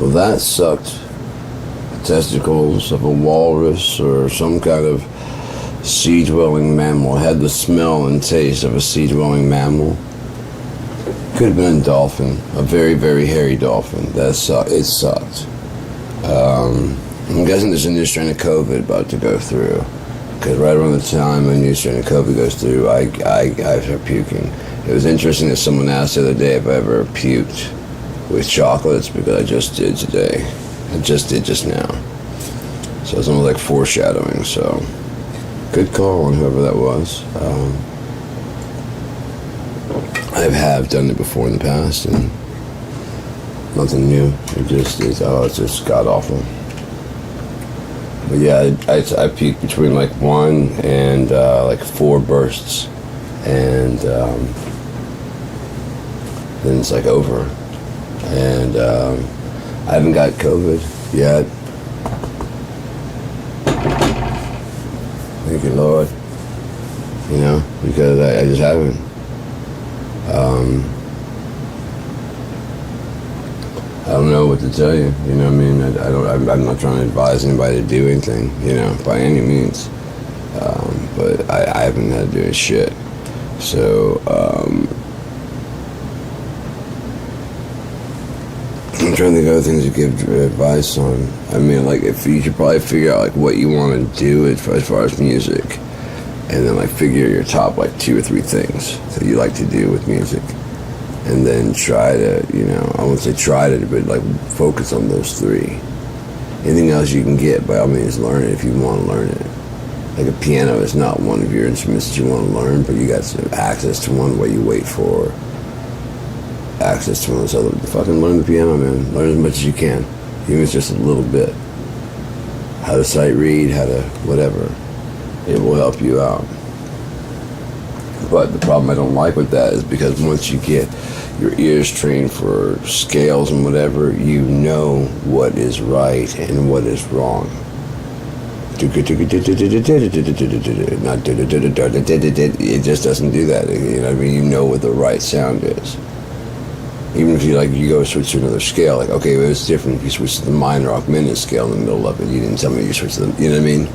Well, that sucked. Testicles of a walrus or some kind of sea-dwelling mammal. It had the smell and taste of a sea-dwelling mammal. Could have been a dolphin, a very, very hairy dolphin. It sucked. I'm guessing there's a new strain of COVID about to go through. Because right around the time a new strain of COVID goes through, I start puking. It was interesting that someone asked the other day if I ever puked with chocolates, because I just did today. I just did just now. So it's almost like foreshadowing, so good call on whoever that was. I have done it before in the past, and nothing new. It's just god awful. But yeah, I peaked between like 1 and like 4 bursts, and then it's like over. And I haven't got COVID yet. Thank you, Lord. You know, because I just haven't. I don't know what to tell you. You know what I mean? I'm not trying to advise anybody to do anything, you know, by any means. But I haven't had to do any shit. So, I'm trying to think of other things to give advice on. I mean, like, if you should probably figure out, like, what you want to do as far as music. And then, like, figure your top, like, 2 or 3 things that you like to do with music. And then try to, you know, I won't say try to, but, like, focus on those 3. Anything else you can get, by all means, learn it if you want to learn it. Like, a piano is not one of your instruments that you want to learn, but you got some access to one where you wait for access to one of those other. Fucking learn the piano, man. Learn as much as you can, even if it's just a little bit. How to sight read, how to whatever. It will help you out. But the problem I don't like with that is because once you get your ears trained for scales and whatever, you know what is right and what is wrong. It just doesn't do that. You know what I mean? You know what the right sound is. Even if you go switch to another scale, like, okay, well, it's different if you switch to the minor augmented scale in the middle of it. You didn't tell me you switched to the, you know what I mean?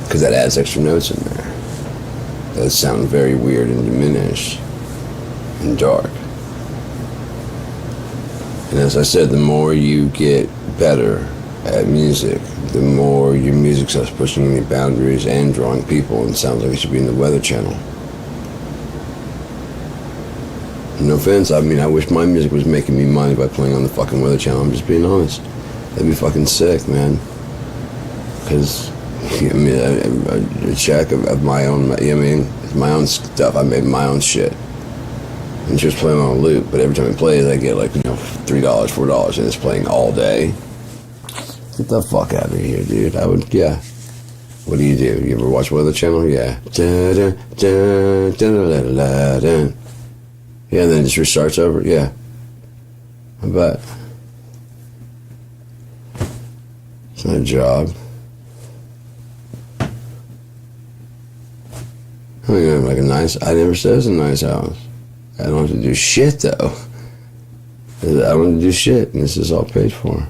Because that adds extra notes in there. That sound very weird and diminished and dark. And as I said, the more you get better at music, the more your music starts pushing any boundaries and drawing people, and sounds like it should be in the Weather Channel. No offense, I mean, I wish my music was making me money by playing on the fucking Weather Channel. I'm just being honest. That'd be fucking sick, man. Because, I mean, a check of my own, you know what I mean? It's my own stuff. I made my own shit. And just playing on a loop, but every time it plays, I get like, you know, $3, $4, and it's playing all day. Get the fuck out of here, dude. I would, yeah. What do? You ever watch Weather Channel? Yeah. Yeah, and then it just restarts over? Yeah. I bet. It's not a job. I don't even have like a nice, I never said it's a nice house. I don't have to do shit though. I don't have to do shit, and this is all paid for.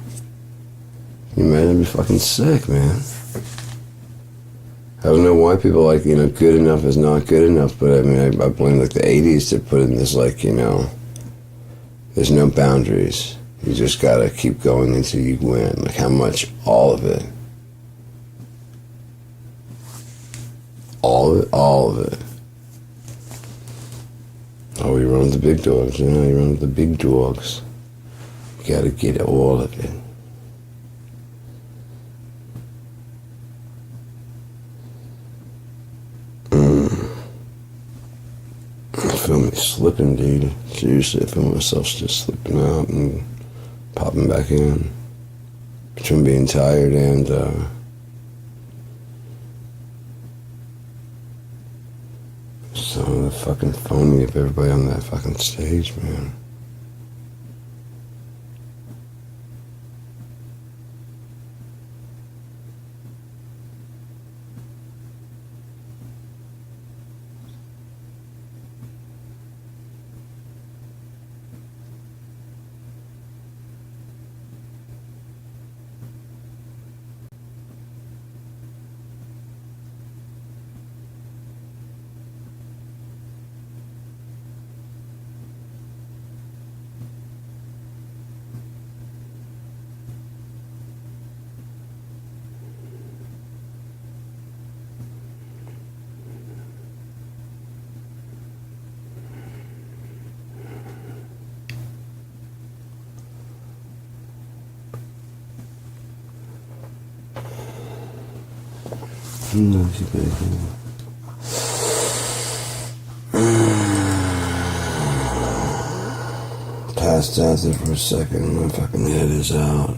You imagine? I'd be fucking sick, man. I don't know why people like, you know, good enough is not good enough, but I mean, I blame like the 80s to put in this, like, you know, there's no boundaries. You just gotta keep going until you win. Like, how much? All of it. All of it, all of it. Oh, you run with the big dogs, you know, you run with the big dogs. You gotta get all of it. I feel me slipping, dude. Seriously, I feel myself just slipping out and popping back in. Between being tired and, some of the fucking phony of everybody on that fucking stage, man. Love you, baby. Passed out there for a second. My fucking head is out.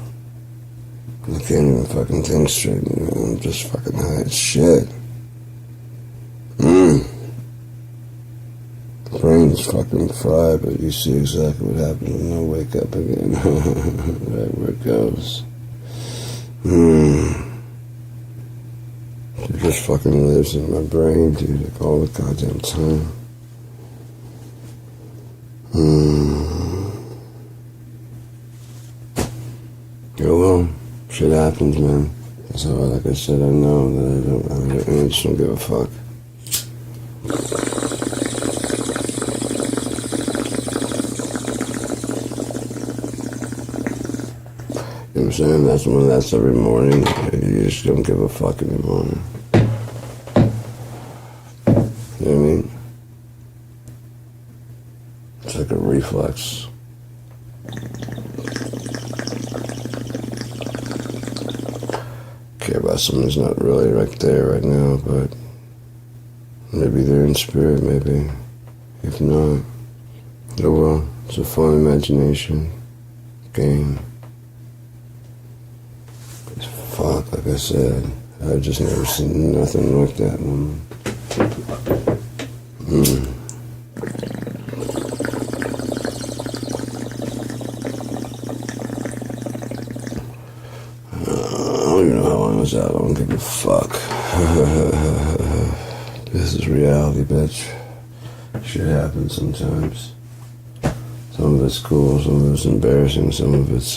I can't even fucking think straight. I'm just fucking high as shit. Brain's fucking fried, but you see exactly what happens when I wake up again. Right where it goes. It just fucking lives in my brain, dude, like all the goddamn time. Oh well, shit happens, man. So, like I said, I know that I just don't give a fuck. You know what I'm saying? That's every morning. You just don't give a fuck anymore. You know what I mean? It's like a reflex. Care about someone who's not really right there right now, but maybe they're in spirit, maybe. If not, oh well, it's a fun imagination game. Fuck, like I said, I've just never seen nothing like that woman. I don't even know how long I was out. I don't give a fuck. This is reality, bitch. Shit happens sometimes. Some of it's cool, some of it's embarrassing, some of it's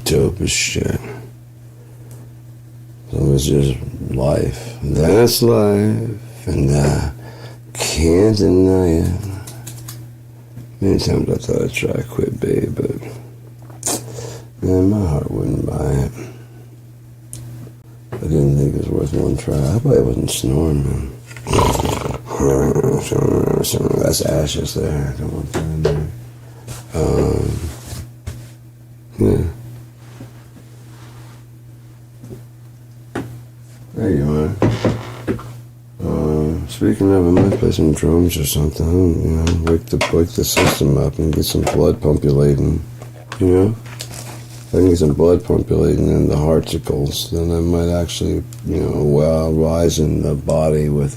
dope as shit. Some of it's just life. That's life, and I can't deny it. Many times I thought I'd try to quit, babe, but man, my heart wouldn't buy it. I didn't think it was worth one try. I probably wasn't snoring, man. That's ashes there. I don't want that in there. Yeah. There you are. Speaking of, I might play some drums or something. You know, wake the system up and get some blood pumpulating. You know, if I can get some blood pumpulating in the hearticles, then I might actually, you know, rise in the body with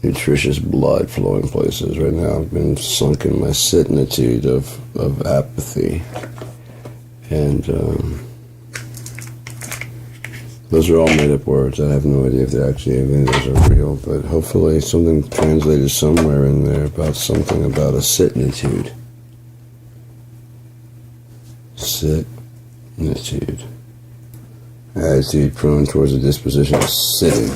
nutritious blood flowing places. Right now, I've been sunk in my sitnitude of apathy, and those are all made-up words. I have no idea if they're actually, any of those are real, but hopefully something translated somewhere in there about something about a sitnitude. Sitnitude. Attitude prone towards a disposition of sitting.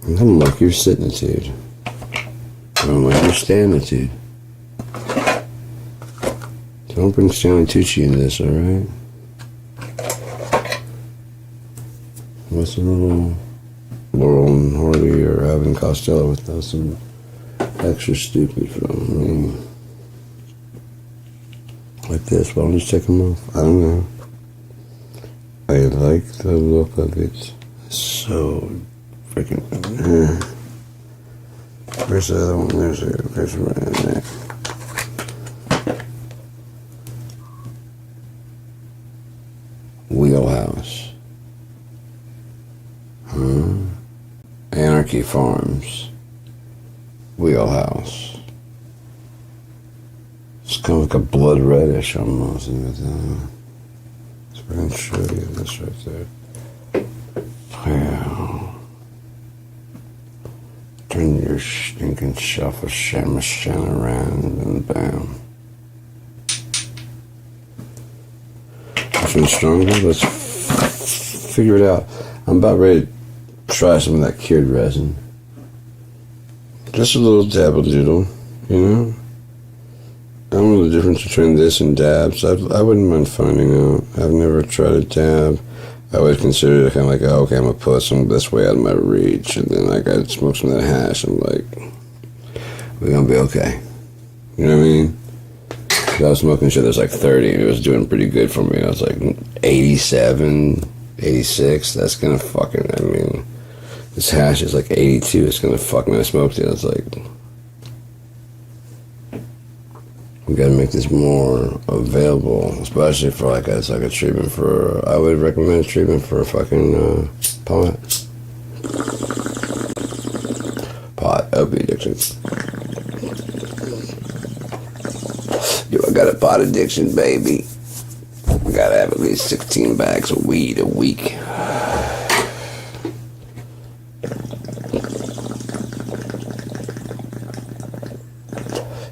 I don't like your sitnitude. I don't like your standitude. Don't bring Stanley Tucci in this, alright? What's a little Laurel and Hardy or Abbott and Costello without some extra stupid from me? Like this, why don't you check them off? I don't know. I like the look of it. So freaking. Where's the other one? There's right in there. Wheelhouse. Anarchy Farms. Wheelhouse. It's kind of like a blood reddish almost. So I can show you this right there. Yeah. Turn your stinking shuffle shan around and bam. Which one's stronger? Let's figure it out. I'm about ready to try some of that cured resin. Just a little dabble doodle, you know? I don't know the difference between this and dabs. I wouldn't mind finding out. I've never tried a dab. I always considered it kind of like, oh, okay, I'm going to put some of this way out of my reach. And then I got to smoke some of that hash. I'm like, we're going to be okay. You know what I mean? I was smoking shit that's like 30 and it was doing pretty good for me. I was like 87. 86. That's gonna fucking. I mean, this hash is like 82. It's gonna fuck me. I smoked it. It's like we gotta make this more available, especially for like it's like a treatment for. I would recommend a treatment for fucking pot opiate addiction. Yo, I got a pot addiction, baby. I gotta have at least 16 bags of weed a week.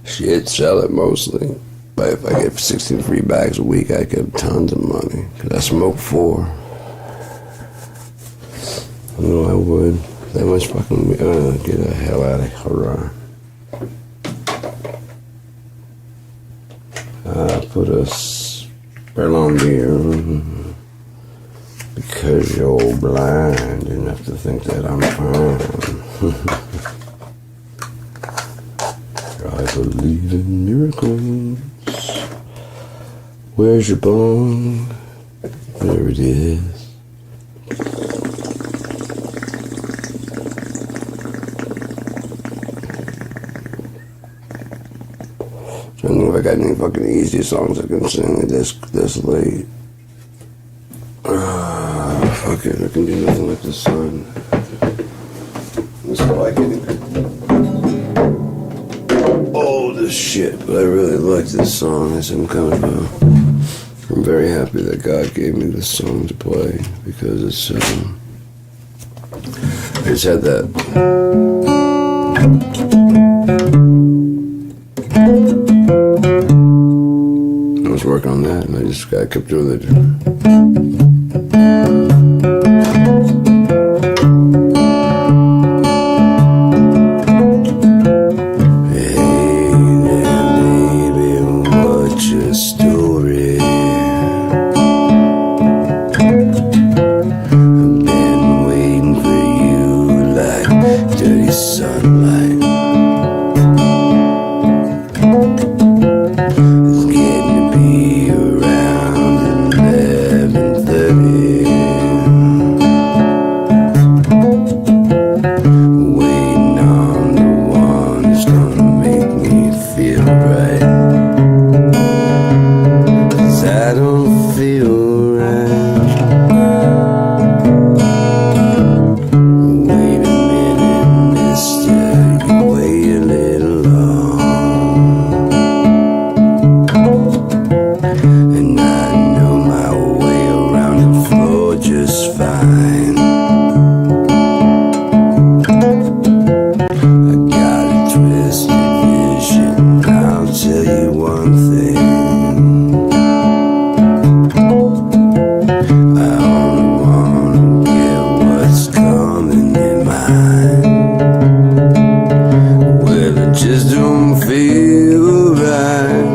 Shit, sell it mostly. But if I get 16 free bags a week, I get tons of money. Cause I smoke 4. I know I would. That much fucking get the hell out of here. Put a spell on beer because you're blind enough to think that I'm fine. I believe in miracles. Where's your bong? There it is. I don't know if I got any fucking easy songs I can sing this late. Fuck it, I can do nothing like the sun. That's all I can do. Oh, this shit, but I really like this song. I'm very happy that God gave me this song to play because it's, I just had that. I was working on that and I kept doing it. Just don't feel right.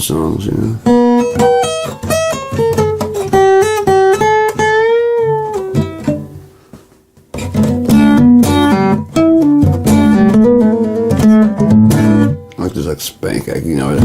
songs, you know. Like there's like spank, you know.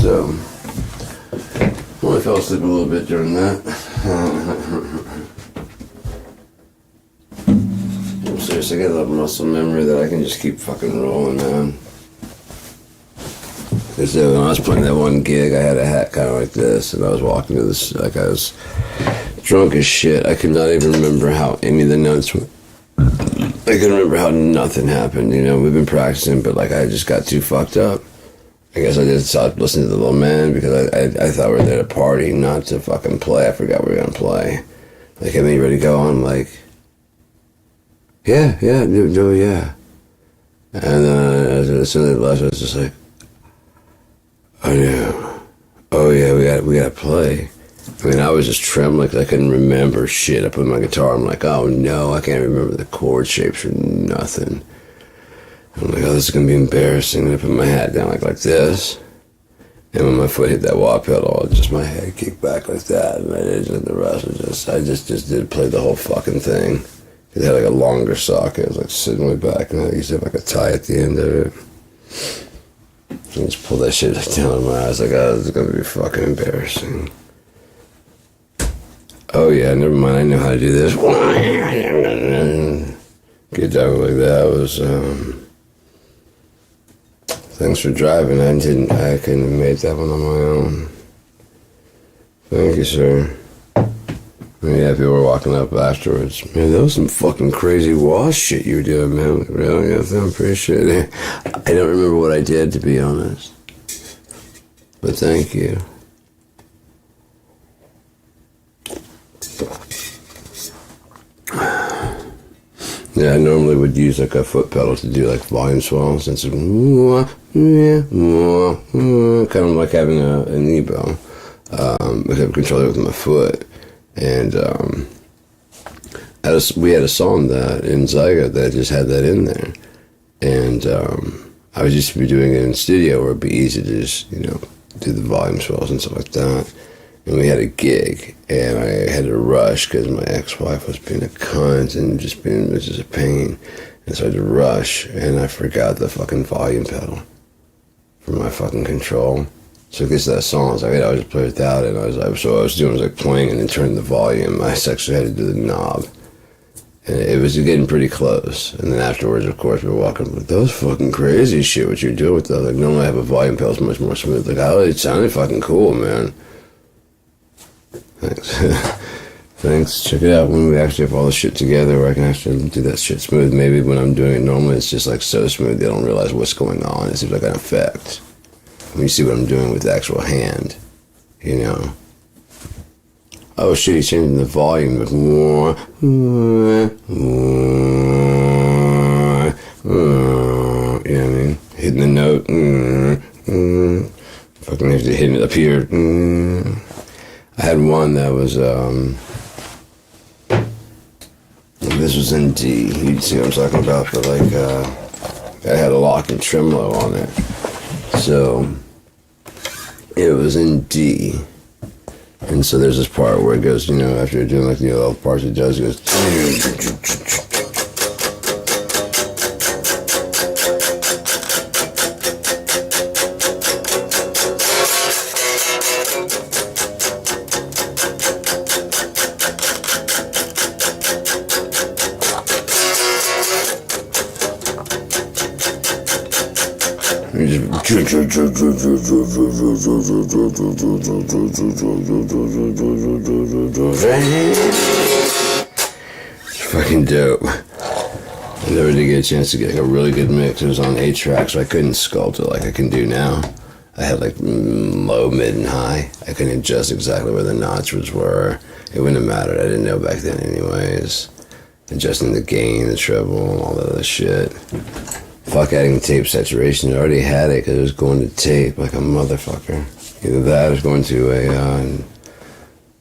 So, well, I fell asleep a little bit during that. I'm serious, I got a lot of muscle memory that I can just keep fucking rolling, man. Because when I was playing that one gig, I had a hat kind of like this, and I was walking to this, like I was drunk as shit. I could not even remember how any of the notes were. I couldn't remember how nothing happened, you know. We've been practicing, but like I just got too fucked up. I guess I just stopped listening to the little man because I thought we were there to party, not to fucking play. I forgot we were gonna play. Like, I'm ready to go on, like, yeah, yeah. And then as soon as they left, I was just like, oh yeah, we gotta play. I mean, I was just trembling because I couldn't remember shit. I put my guitar, I'm like, oh no, I can't remember the chord shapes or nothing. I'm like, oh, this is gonna be embarrassing. And I put my hat down like this, and when my foot hit that wah pedal, just my head kicked back like that, and the rest was just, I just did play the whole fucking thing. It had like a longer socket, it was like sitting way back, and I used to have like a tie at the end of it. So I just pulled that shit down in my eyes, like, oh, this is gonna be fucking embarrassing. Oh yeah, never mind, I know how to do this. Get down like that was, thanks for driving. I couldn't have made that one on my own. Thank you, sir. Yeah, people were walking up afterwards. Man, that was some fucking crazy wall shit you were doing, man. Really? I appreciate it. I don't remember what I did, to be honest. But thank you. Yeah, I normally would use like a foot pedal to do like volume swells, and so kind of like having an E-bow. I have control with my foot, and we had a song that in Zyga that just had that in there, and I was used to be doing it in studio where it'd be easy to just do the volume swells and stuff like that. And we had a gig, and I had to rush because my ex-wife was being a cunt and just a pain. And so I had to rush, and I forgot the fucking volume pedal for my fucking control. So I guess that song, I was like, I would just play without it. And I was doing like playing and then turning the volume. I actually had to do the knob. And it was getting pretty close. And then afterwards, of course, we were walking, like, that was fucking crazy shit what you're doing with that. Like, normally I have a volume pedal, it's much more smooth. Like, oh, it sounded fucking cool, man. Thanks. Thanks. Check it out when we actually have all the shit together where I can actually do that shit smooth. Maybe when I'm doing it normally, it's just like so smooth they don't realize what's going on. It seems like an effect. When you see what I'm doing with the actual hand, you know. Oh shit, he's changing the volume. You know what I mean? Hitting the note. Fucking hitting it up here. I had one that was, this was in D. You'd see what I'm talking about, but like, I had a lock and tremolo on it. So, it was in D. And so there's this part where it goes, you know, after you're doing like the little parts it does, it goes. It's fucking dope. I never did get a chance to get like a really good mix. It was on 8-track, so I couldn't sculpt it like I can do now. I had like low, mid, and high. I couldn't adjust exactly where the notches were. It wouldn't have mattered. I didn't know back then anyways. Adjusting the gain, the treble, and all that other shit. Fuck adding tape saturation. I already had it because it was going to tape like a motherfucker. Either that or going to a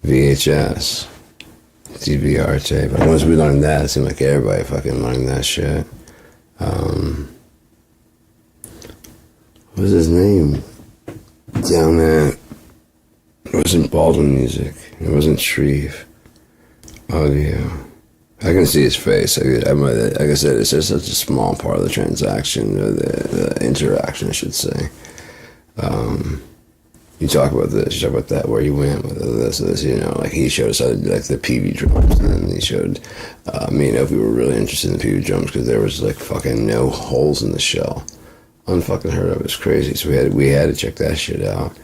VHS, DVR tape. But once we learned that, it seemed like everybody fucking learned that shit. What was his name? Down at... It wasn't Baldwin Music. It wasn't Shreve. Audio. I can see his face. Like I said, it's just such a small part of the transaction, or the interaction, I should say. You talk about this, you talk about that, where you went with this, you know, like he showed us how to do like the PV drums, and then he showed me and Opie were really interested in the PV drums because there was like fucking no holes in the shell. Unfucking heard of. It was crazy. So we had to check that shit out,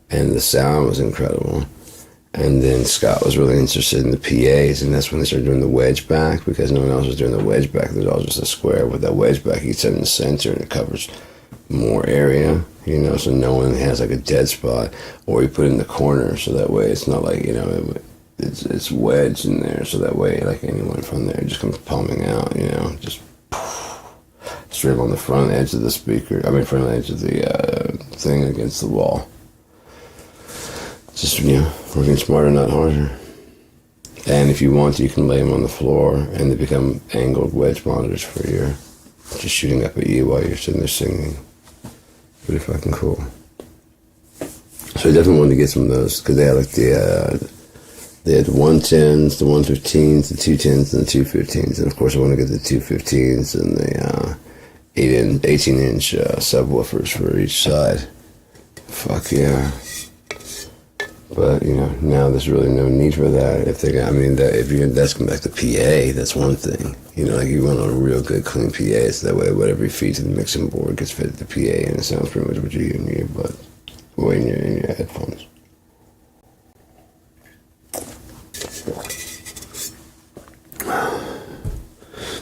and the sound was incredible. And then Scott was really interested in the PAs, and that's when they started doing the wedge back, because no one else was doing the wedge back. There's all just a square. With that wedge back, you set in the center, and it covers more area, you know, so no one has like a dead spot. Or you put it in the corner, so that way it's not like, you know, it's wedged in there, so that way like anyone from there just comes palming out, you know, just straight on the front edge of the speaker. I mean, front edge of the thing against the wall. Just, you know, working smarter, not harder. And if you want to, you can lay them on the floor, and they become angled wedge monitors for your, just shooting up at you while you're sitting there singing. Pretty fucking cool. So I definitely wanted to get some of those, because they had like they had the 110s, the 115s, the 210s, and the 215s. And of course I want to get the 215s and the 18-inch subwoofers for each side. Fuck yeah. But, you know, now there's really no need for that. If they, I mean, if you're that's going back to PA, that's one thing. You know, like you want a real good, clean PA, so that way whatever you feed to the mixing board gets fed to the PA, and it sounds pretty much what you hear in your earbud, or in your headphones.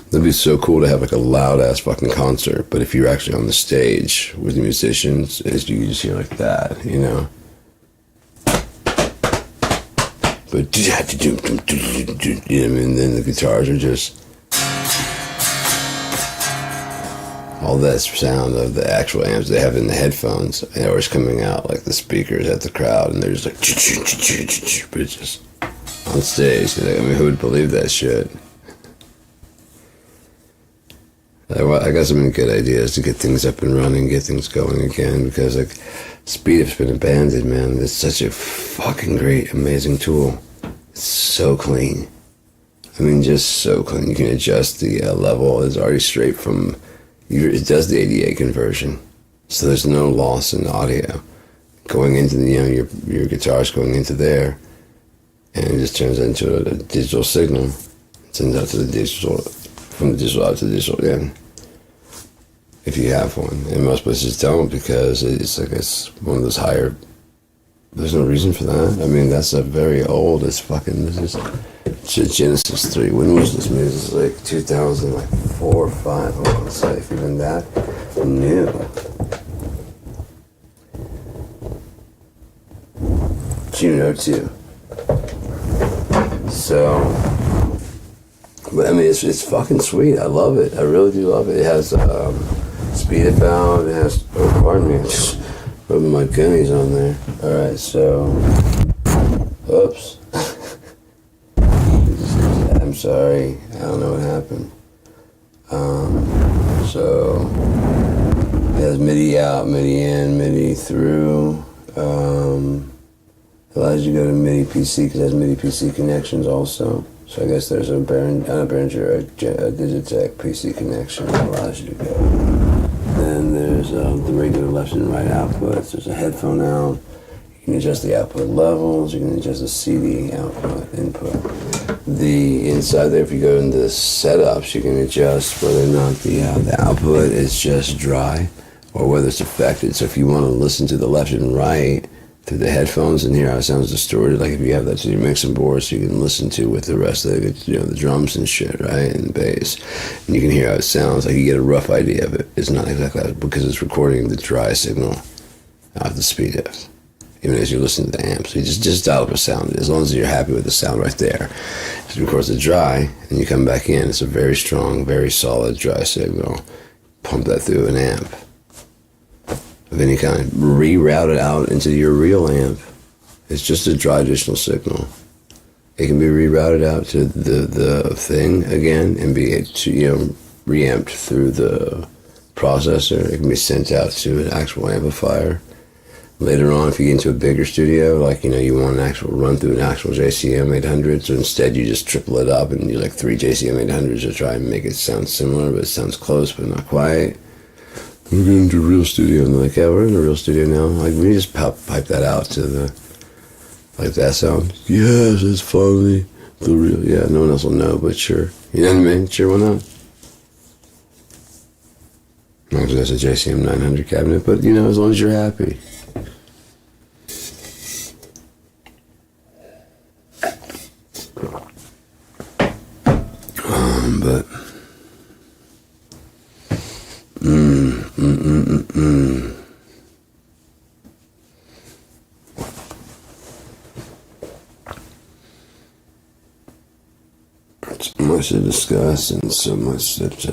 It'd be so cool to have like a loud ass fucking concert, but if you're actually on the stage with the musicians, you just hear like that, you know. But you know what I mean? Then the guitars are just all that sound of the actual amps they have in the headphones, and it's coming out like the speakers at the crowd, and they're just like, but it's just on stage. I mean, who would believe that shit? I got some good ideas to get things up and running, get things going again, because like Speed Up's been abandoned, man. It's such a fucking great, amazing tool. It's so clean. I mean, just so clean. You can adjust the level. It's already straight from, it does the ADA conversion. So there's no loss in audio. Going into the, you know, your guitar's going into there, and it just turns into a digital signal. It sends out to the digital, from the digital out to the digital in. If you have one. And most places don't, because it's like it's one of those higher, there's no reason for that. I mean, that's a very old, it's fucking, this is Genesis 3. When was this movie? This was like 2004 or 5. I want to say, if even that new. Juno 2. So, but I mean, it's fucking sweet. I love it. I really do love it. It has speed it valve. It has. Oh, pardon me. I just rubbing my gunnies on there. All right, so. Oops. I'm sorry. I don't know what happened. So it has MIDI out, MIDI in, MIDI through. Allows you to go to MIDI PC because it has MIDI PC connections also. So I guess there's a Behringer, a Digitech PC connection that allows you to go. Then there's the regular left and right outputs. There's a headphone out. You can adjust the output levels. You can adjust the CD output input. The inside there, if you go into the setups, you can adjust whether or not the output is just dry or whether it's affected. So if you want to listen to the left and right through the headphones and hear how it sounds distorted, like if you have that to your mixing board, so you can listen to with the rest of the, the drums and shit, right, and the bass, and you can hear how it sounds. Like you get a rough idea of it. It's not exactly that because it's recording the dry signal off the speed F. Even as you listen to the amp. So you just dial up a sound. As long as you're happy with the sound right there. If it records it dry, and you come back in, it's a very strong, very solid dry signal. Pump that through an amp of any kind. Reroute it out into your real amp. It's just a dry additional signal. It can be rerouted out to the thing again and be reamped through the processor. It can be sent out to an actual amplifier. Later on, if you get into a bigger studio, like, you want an actual run through an actual JCM 800, so instead you just triple it up and you like 3 JCM 800s to try and make it sound similar, but it sounds close, but not quite. We're getting into a real studio, and they're like, yeah, we're in a real studio now. Like, we just pipe that out to the, like that sound. Yes, it's finally the real, yeah, no one else will know, but sure. You know what I mean? Sure, why not? Not because that's a JCM 900 cabinet, but, as long as you're happy. But so much to discuss and so much that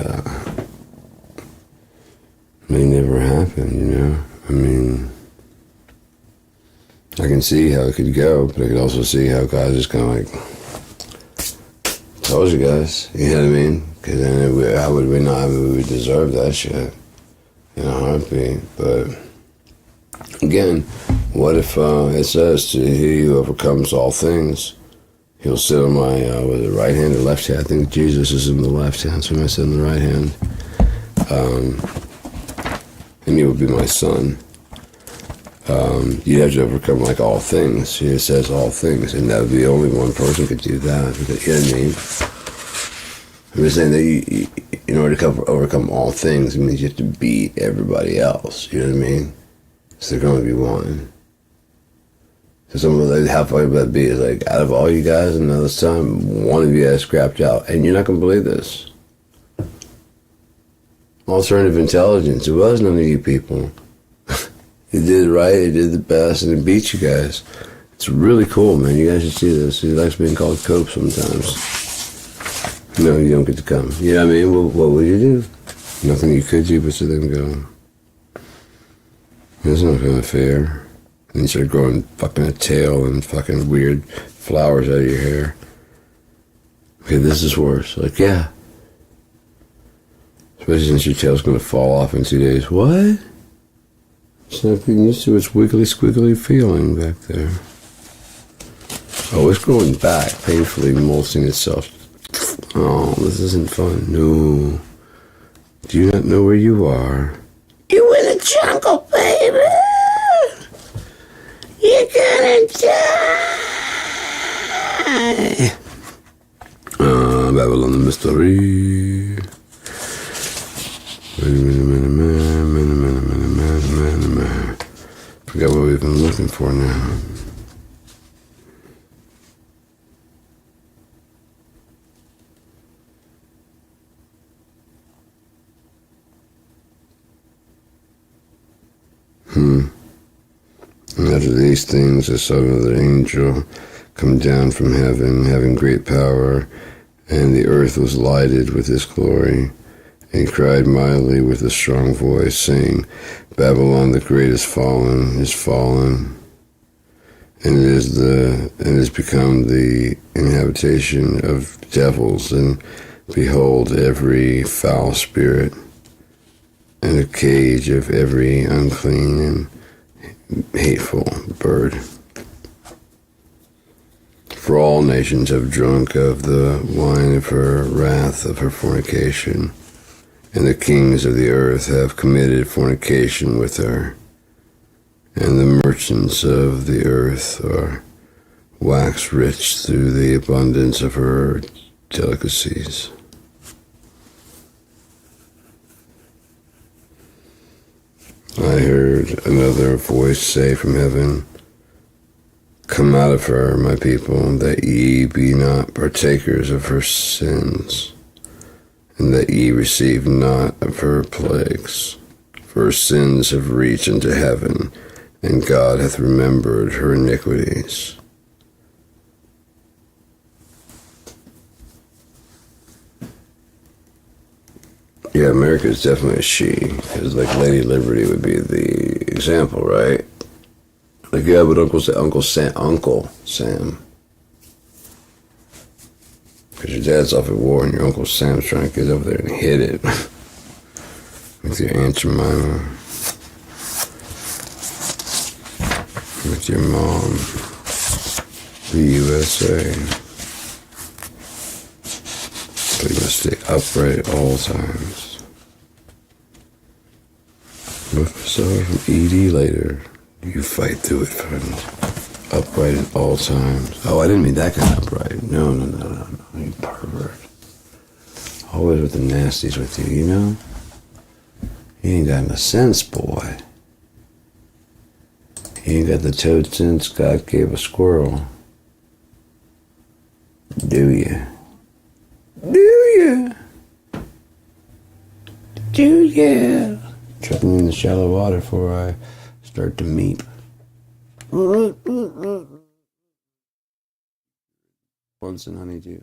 may never happen, I mean, I can see how it could go, but I could also see how God just kind of like told you guys, you know what I mean? Because then how would we not? I mean, we would deserve that shit in a heartbeat. But again, what if it says, to he who overcomes all things, he'll sit on my, with the right hand or left hand? I think Jesus is in the left hand, so I sit in the right hand. And he will be my son. You'd have to overcome like all things. It says all things, and that would be only one person could do that. Because, you know what I mean? I'm just saying that in order to overcome all things, it means you have to beat everybody else. You know what I mean? So they're going to be one. So someone, how funny would that be? Is like, out of all you guys in all this time, one of you has scrapped out, and you're not going to believe this. Alternative intelligence. It was none of you people. He did it right, he did the best, and it beat you guys. It's really cool, man. You guys should see this. He likes being called Cope sometimes. No, you don't get to come. You know what I mean? Well, what would you do? Nothing you could do but sit there and go, it's not kind of fair. And you start growing fucking a tail and fucking weird flowers out of your hair. Okay, this is worse. Like, yeah. Especially since your tail's going to fall off in 2 days. What? It's not getting used to its wiggly squiggly feeling back there. Oh, it's growing back, painfully molting itself. Oh, this isn't fun. No. Do you not know where you are? You in the jungle, baby! You're gonna die! Babylon the Mystery. Wait a minute, man. Forgot what we've been looking for now. After these things, I saw another angel come down from heaven, having great power, and the earth was lighted with his glory. And he cried mightily with a strong voice, saying, Babylon the great is fallen, and it is become the inhabitation of devils, and behold, every foul spirit, and a cage of every unclean and hateful bird. For all nations have drunk of the wine of her wrath, of her fornication, and the kings of the earth have committed fornication with her, and the merchants of the earth are waxed rich through the abundance of her delicacies. I heard another voice say from heaven, Come out of her, my people, that ye be not partakers of her sins, and that ye receive not of her plagues. For her sins have reached unto heaven, and God hath remembered her iniquities. Yeah, America is definitely a she, because like Lady Liberty would be the example, right? Like, yeah, but Uncle Sam. Because your dad's off at war and your Uncle Sam's trying to get over there and hit it. With your Aunt Jemima. With your mom. The USA. But you must stay upright at all times. With myself from ED later. You fight through it, friend. Upright at all times. Oh, I didn't mean that kind of upright. No. You pervert. Always with the nasties with you, you know? You ain't got no sense, boy. You ain't got the toad sense God gave a squirrel. Do you? Do you? Chuck me in the shallow water before I start to meep. Once in honeydew.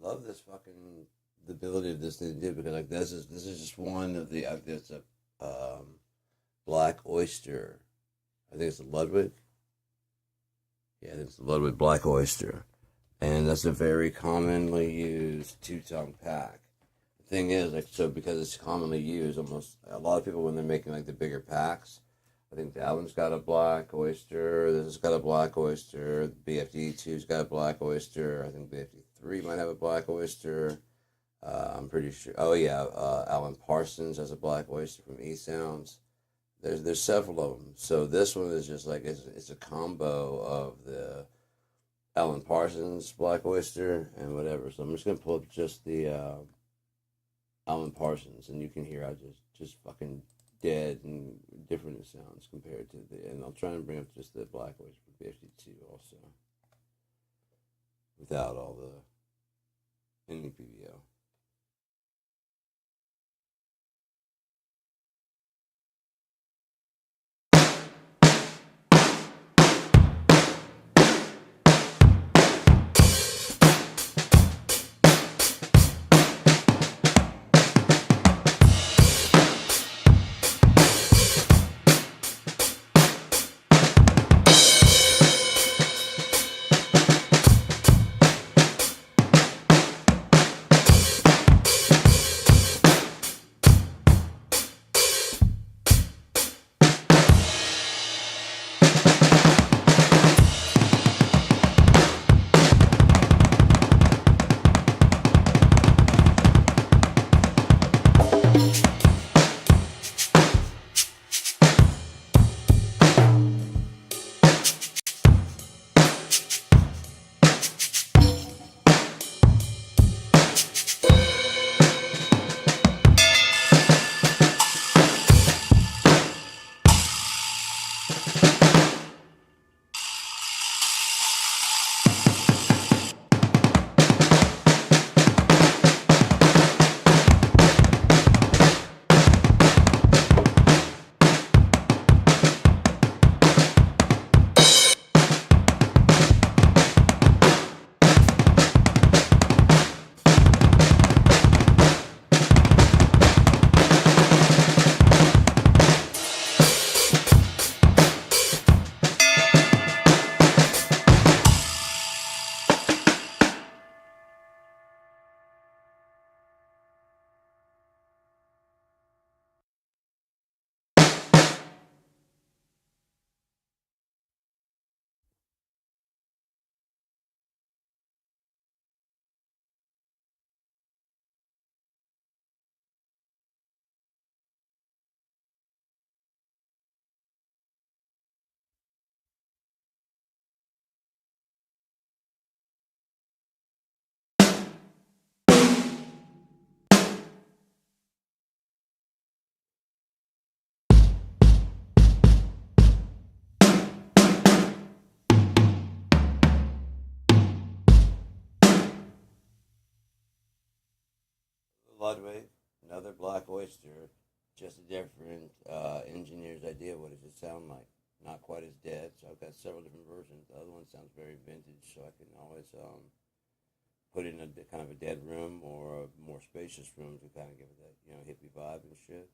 love this fucking the ability of this thing to do because like this is just one of the it's a black oyster. I think it's a Ludwig. Yeah, I think it's a Ludwig black oyster, and that's a very commonly used two-tone pack. The thing is, like, so because it's commonly used, almost a lot of people when they're making like the bigger packs. I think that one's got a black oyster. This has got a black oyster. The BFD2's got a black oyster. I think BFD3 might have a black oyster. I'm pretty sure. Oh yeah, Alan Parsons has a black oyster from E Sounds. There's several of them. So this one is just like it's a combo of the Alan Parsons black oyster and whatever. So I'm just gonna pull up just the Alan Parsons, and you can hear how just fucking dead and different it sounds compared to and I'll try and bring up just the black oyster for BFD2 also without all the any PVO. Ludwig, another black oyster, just a different engineer's idea. What does it sound like? Not quite as dead. So I've got several different versions. The other one sounds very vintage, so I can always put in a kind of a dead room or a more spacious room to kind of give it that hippie vibe and shit.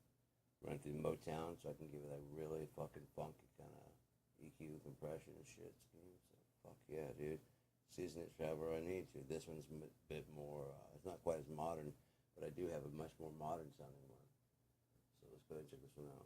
Run through Motown, so I can give it that really fucking funky kind of EQ compression and shit. So fuck yeah, dude. Season it however I need to. This one's a bit more. It's not quite as modern. But I do have a much more modern sounding one. So let's go ahead and check this one out.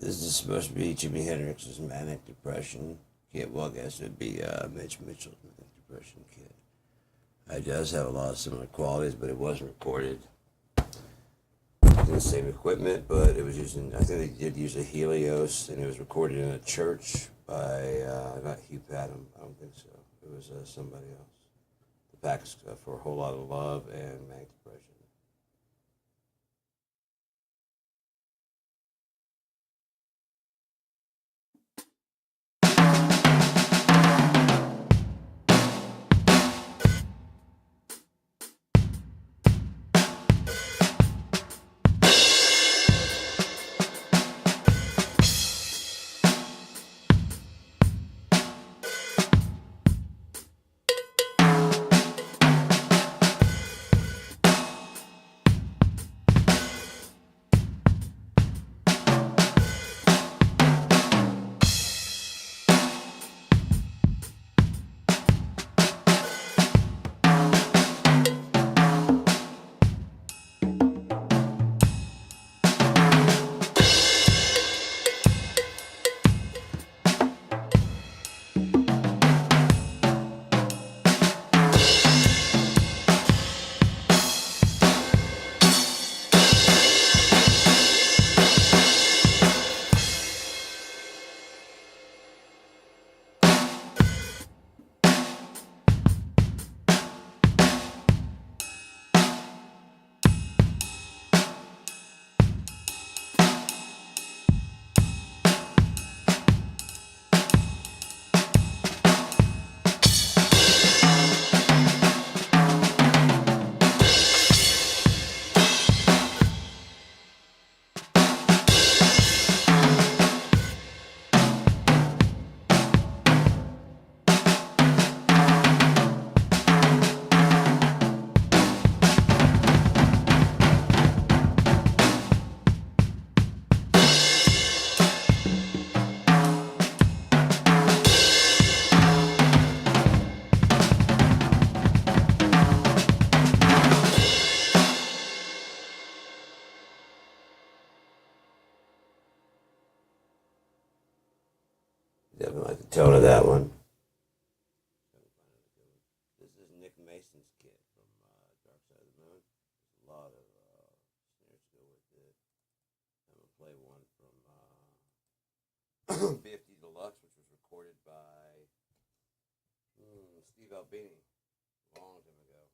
This is supposed to be Jimi Hendrix's Manic Depression kit. Well, I guess it would be Mitch Mitchell's Manic Depression kit. It does have a lot of similar qualities, but it wasn't recorded using the same equipment, but it was using, I think they did use a Helios, and it was recorded in a church by, not Hugh Padgham, I don't think so. It was somebody else. The Packs for a Whole Lot of Love and Manic Depression. Definitely like the tone of that one. This is Nick Mason's kit from Dark Side of the Moon. There's a lot of snares to go with it. I'm going to play one from BFD Deluxe, which was recorded by Steve Albini a long time ago,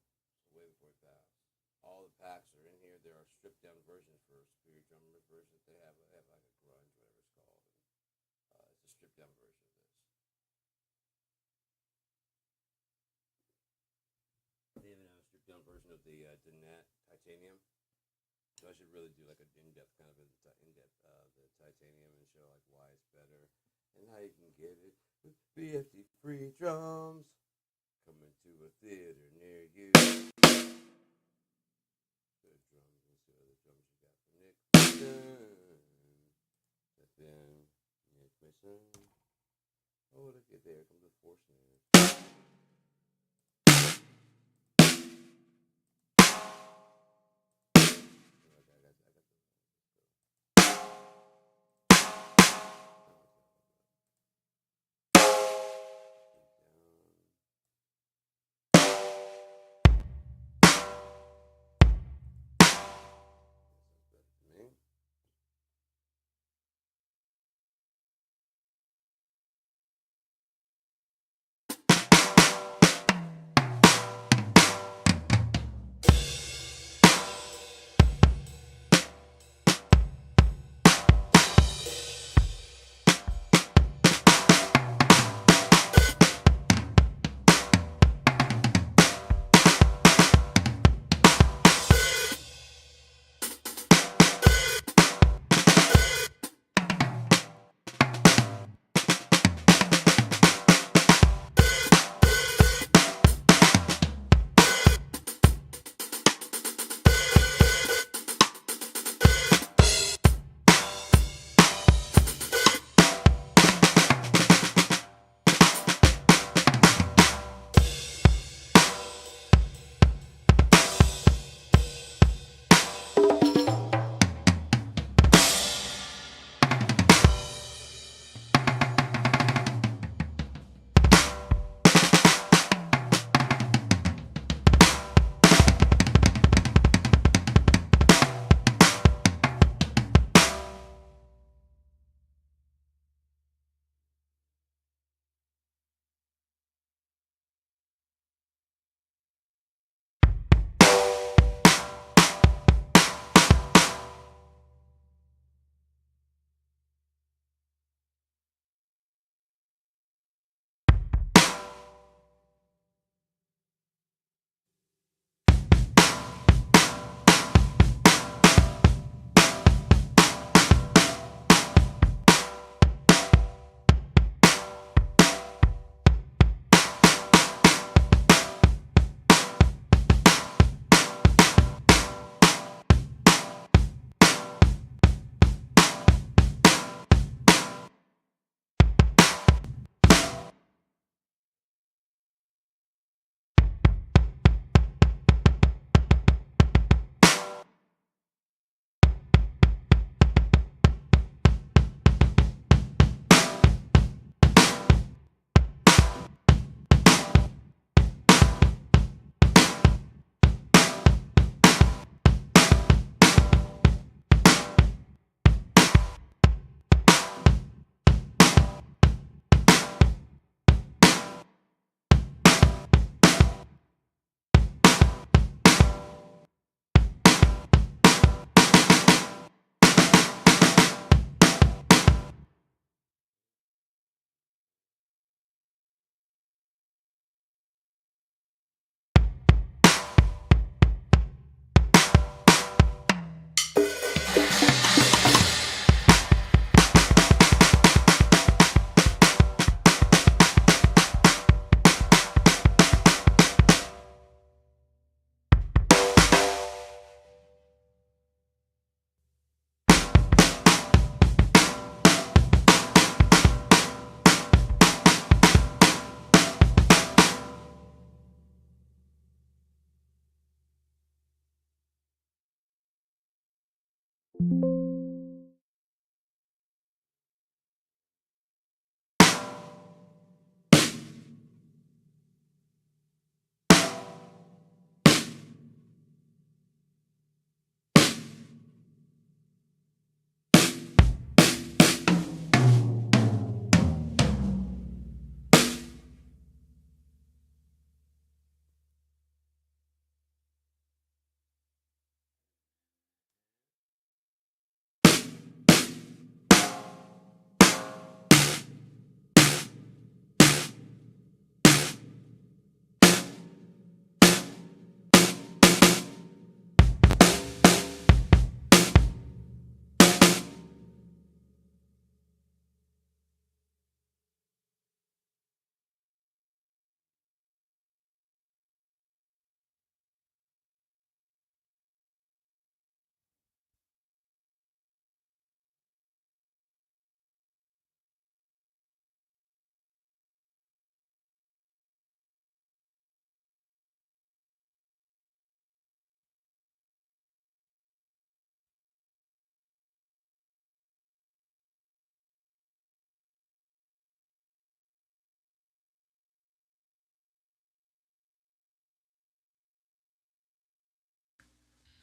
way before he passed. All the packs are in here. There are stripped down versions for Superior Drummer versions they have. They have like a grunge, whatever it's called. It's a stripped down version of this. They even have a stripped down version of the Donat Titanium. So I should really do like an in-depth kind of in-depth the Titanium and show like why it's better and how you can get it with BFD free drums coming to a theater near you. Good drums. Let's see what other drums you got for Nick Mason. Then Nick Mason. Oh, look at there comes the four snares.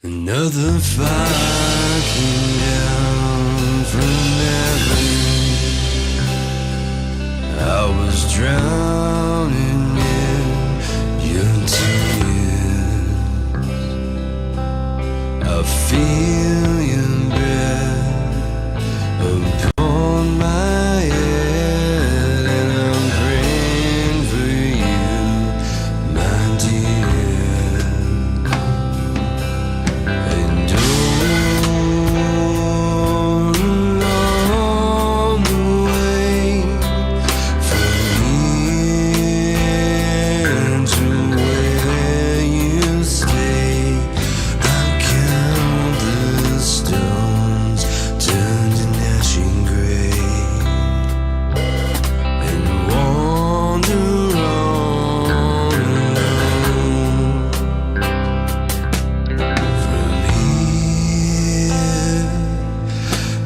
Another fire came down from heaven. I was drowning in your tears. I feel your breath upon my head, and I'm praying for you, my dear. And along the way from here to where you stay, I count the stones turned to ashen gray, and wander on alone. From here,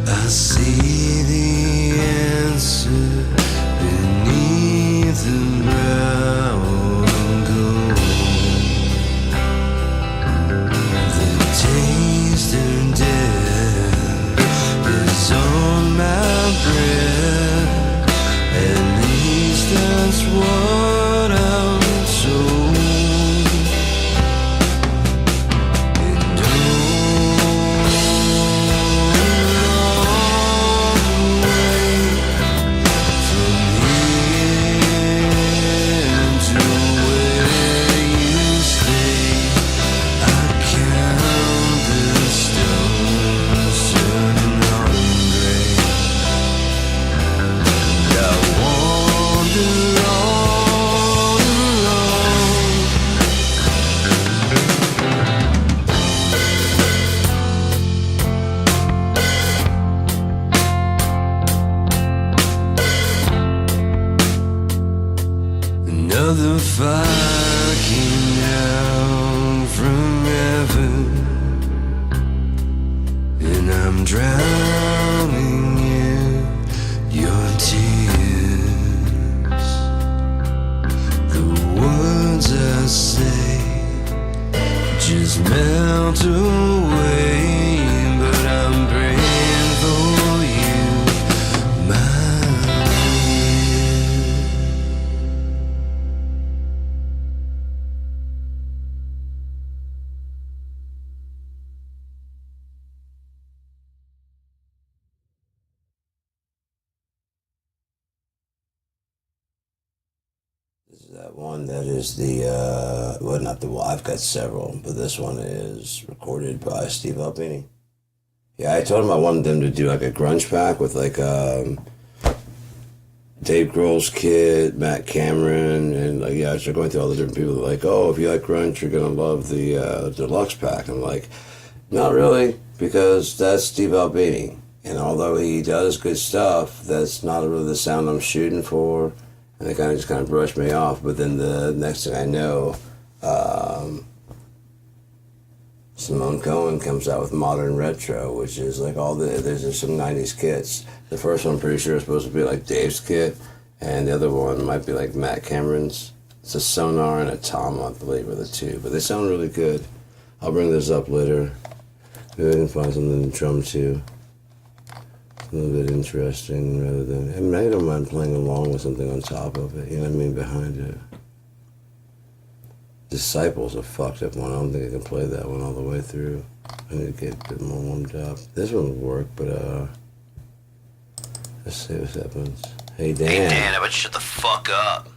I see the answer beneath the brown gold. The taste of death is on my breath. At least that's what I'm told. And along the way from here to where you stay, I count the stones turning on gray, and I wander on alone. Another fire came down from heaven, and I'm drowning in your tears. The words I say just melt away, but I'm praying for you, my dear. This is that one that is the, well, not the one, I've got several, but this one is recorded by Steve Albini. Yeah, I told him I wanted them to do like a grunge pack with like Dave Grohl's kid, Matt Cameron, and like, yeah, they're going through all the different people. They're like, oh, if you like grunge, you're gonna love the deluxe pack. I'm like, not really, because that's Steve Albini, and although he does good stuff, that's not really the sound I'm shooting for. And they kind of brushed me off. But then the next thing I know, Simone Cohen comes out with Modern Retro, which is like there's just some 90s kits. The first one, I'm pretty sure, is supposed to be like Dave's kit, and the other one might be like Matt Cameron's. It's a Sonar and a Tom, I believe, are the two, but they sound really good. I'll bring this up later. Maybe I can find something to drum to. A little bit interesting rather than... I mean, I don't mind playing along with something on top of it, you know what I mean, behind it. Disciples a fucked up one. I don't think I can play that one all the way through. I need to get a bit more warmed up. This one would work, but let's see what happens. Hey Dan. Hey Dan, how about you shut the fuck up?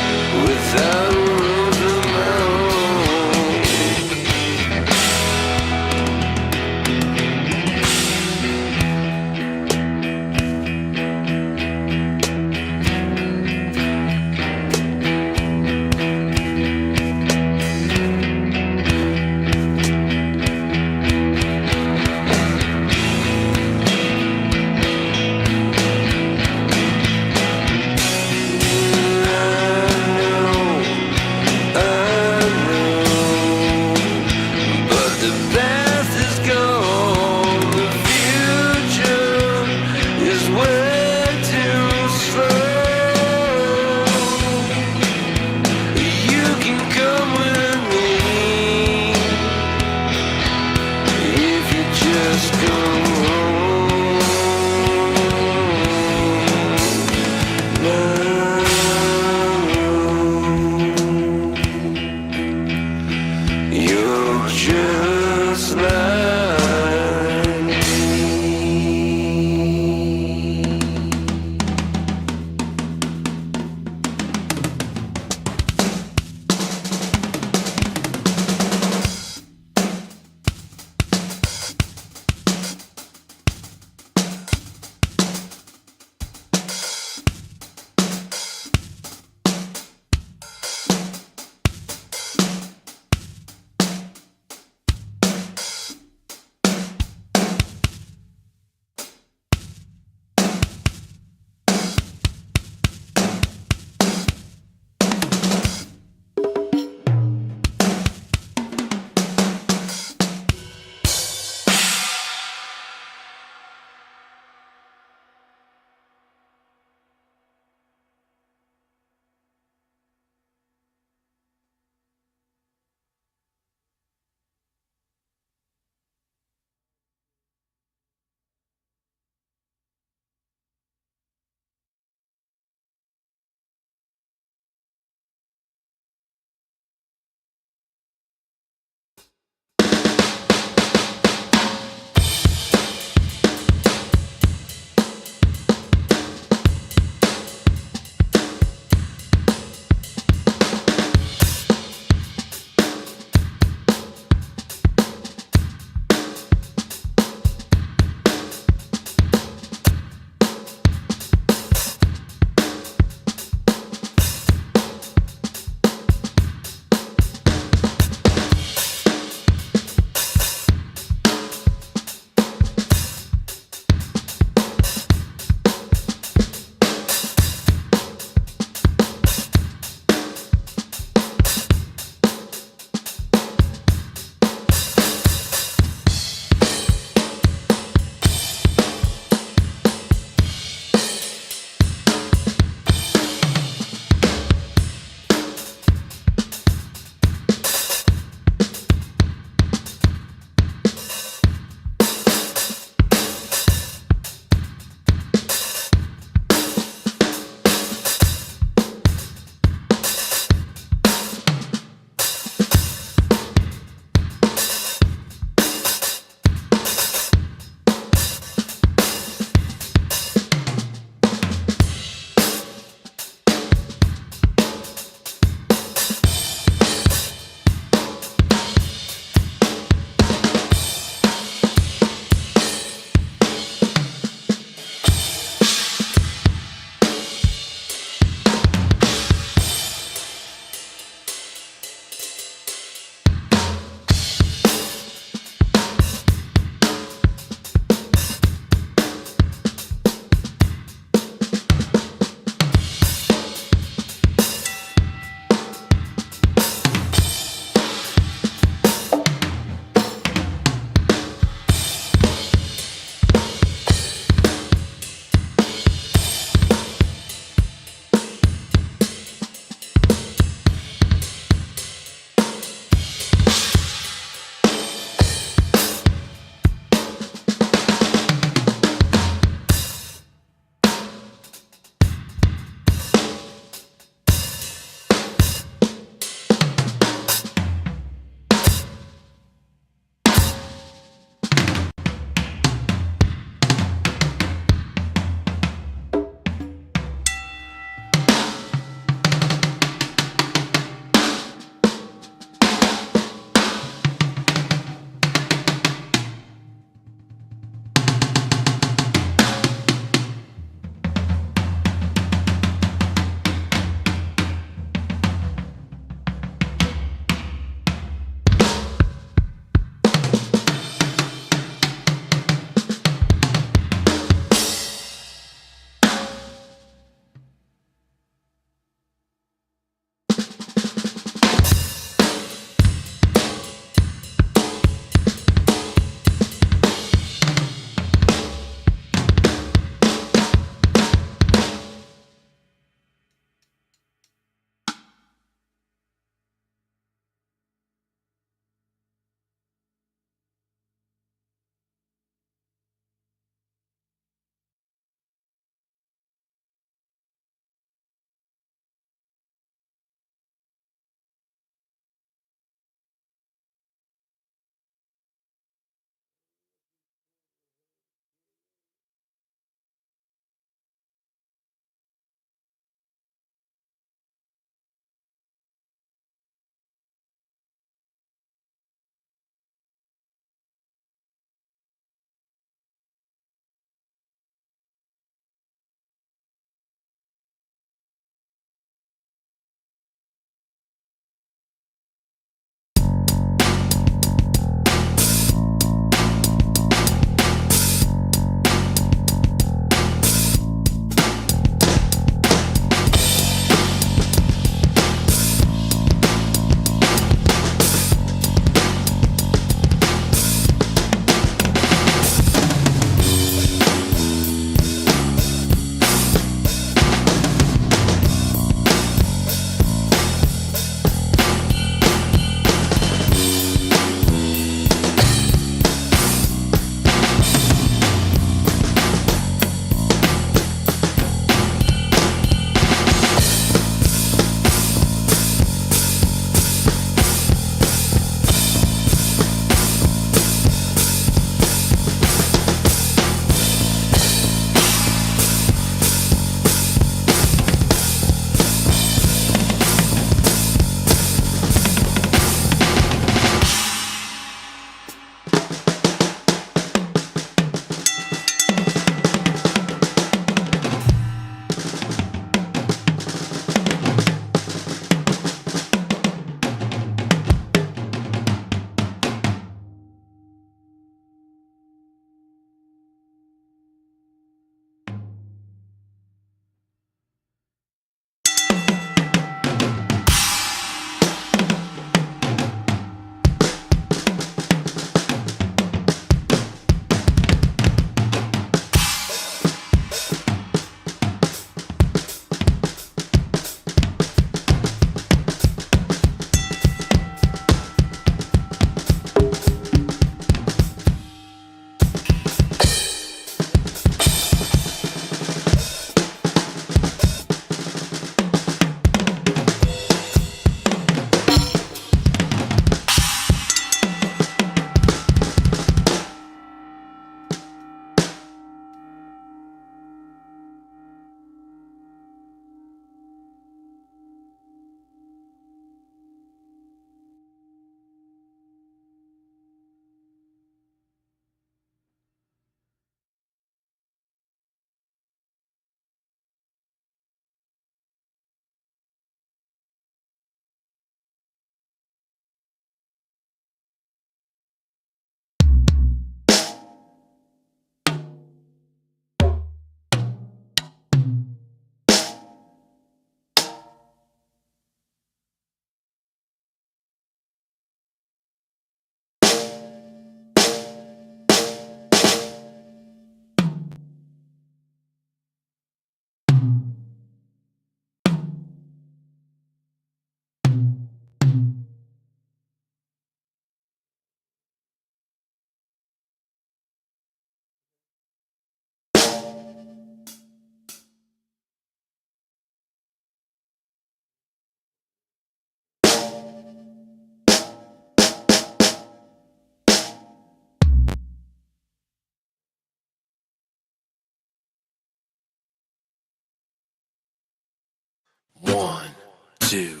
2,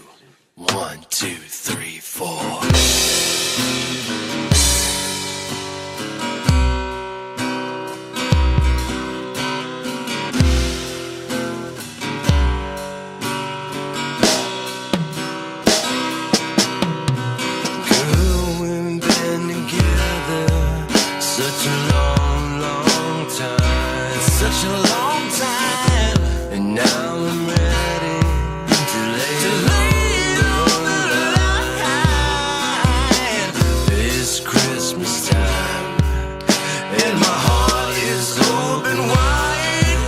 1, 2, 3, 4. Such a long, long time. Such a long time. And now I'm ready to lay it on the line. It's Christmas time, and my heart is open wide.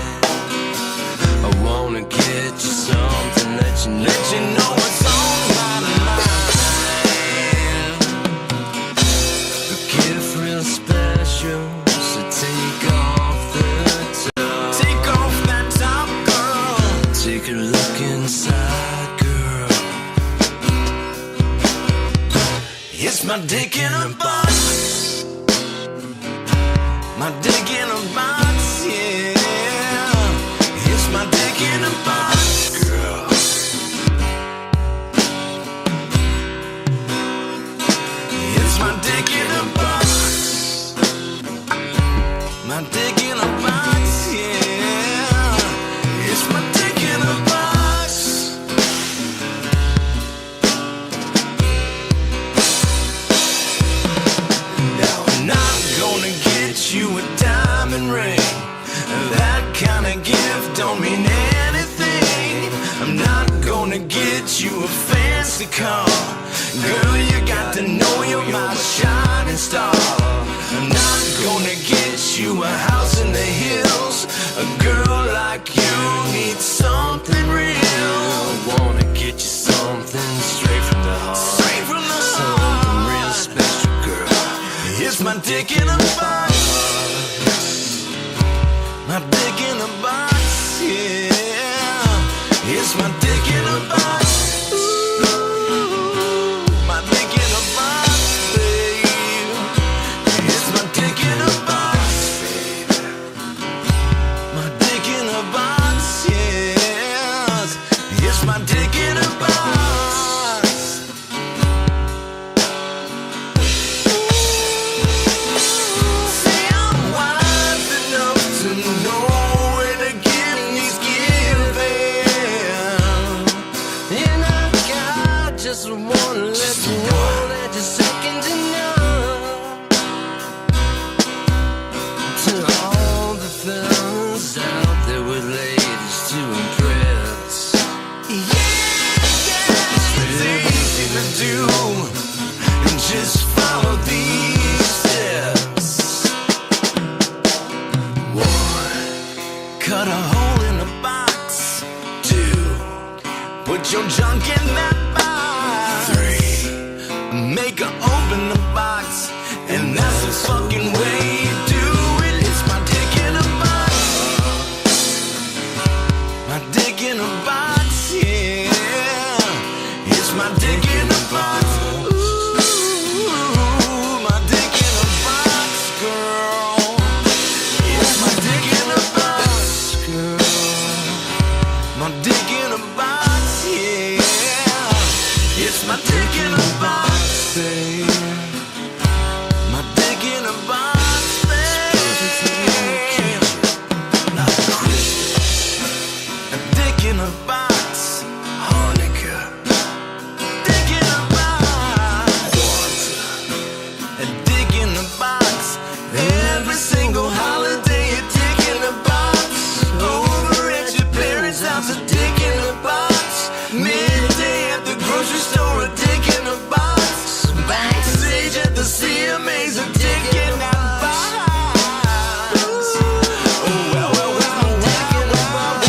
I wanna get you something, let you know what's on my mind. A gift real special. So take off the top. Take off that top, girl. Take a look inside, girl. It's my dick in a box. My dick in a box, yeah. It's my dick in a box, girl. It's my dick in a box. My dick in a box, yeah. It's my dick in a box. Now I'm not gonna get you a diamond ring. That kind of gift don't mean anything. I'm not gonna get you a fancy car. Girl, you got to know you're my shining star. I'm not gonna get you a house in the hills. A girl like you needs something real. I wanna get you something straight from the heart. Straight from the heart. Something real special, girl. It's my dick in a box. My dick in a box, yeah. It's my dick in a box. My dick in a box. Say I'm wise enough to know when a gift needs giving. And I just wanna let you know that you're second to none. To all the fellas out there with ladies to impress. Do and just follow these steps. 1, cut a hole in the box. 2, put your junk in that box. 3, make her open the box, and that's the fucking way you do it. It's my dick in a box. My dick in a box, yeah. It's my dick in a box. Ooh, my dick in a box, girl. It's my dick in a box, girl. My dick in a box, yeah. It's my dick in a box, babe. My dick in a box, babe. Not Christmas. A dick in a box. Hanukkah. Every single holiday, a dick in a box. Over at your parents' house, a dick in a box. Midday at the grocery store, a dick in a box. Backstage at the CMA's, a dick in a box. Oh, well, well, well, a dick in a box.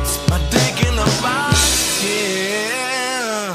It's my dick in a box, yeah.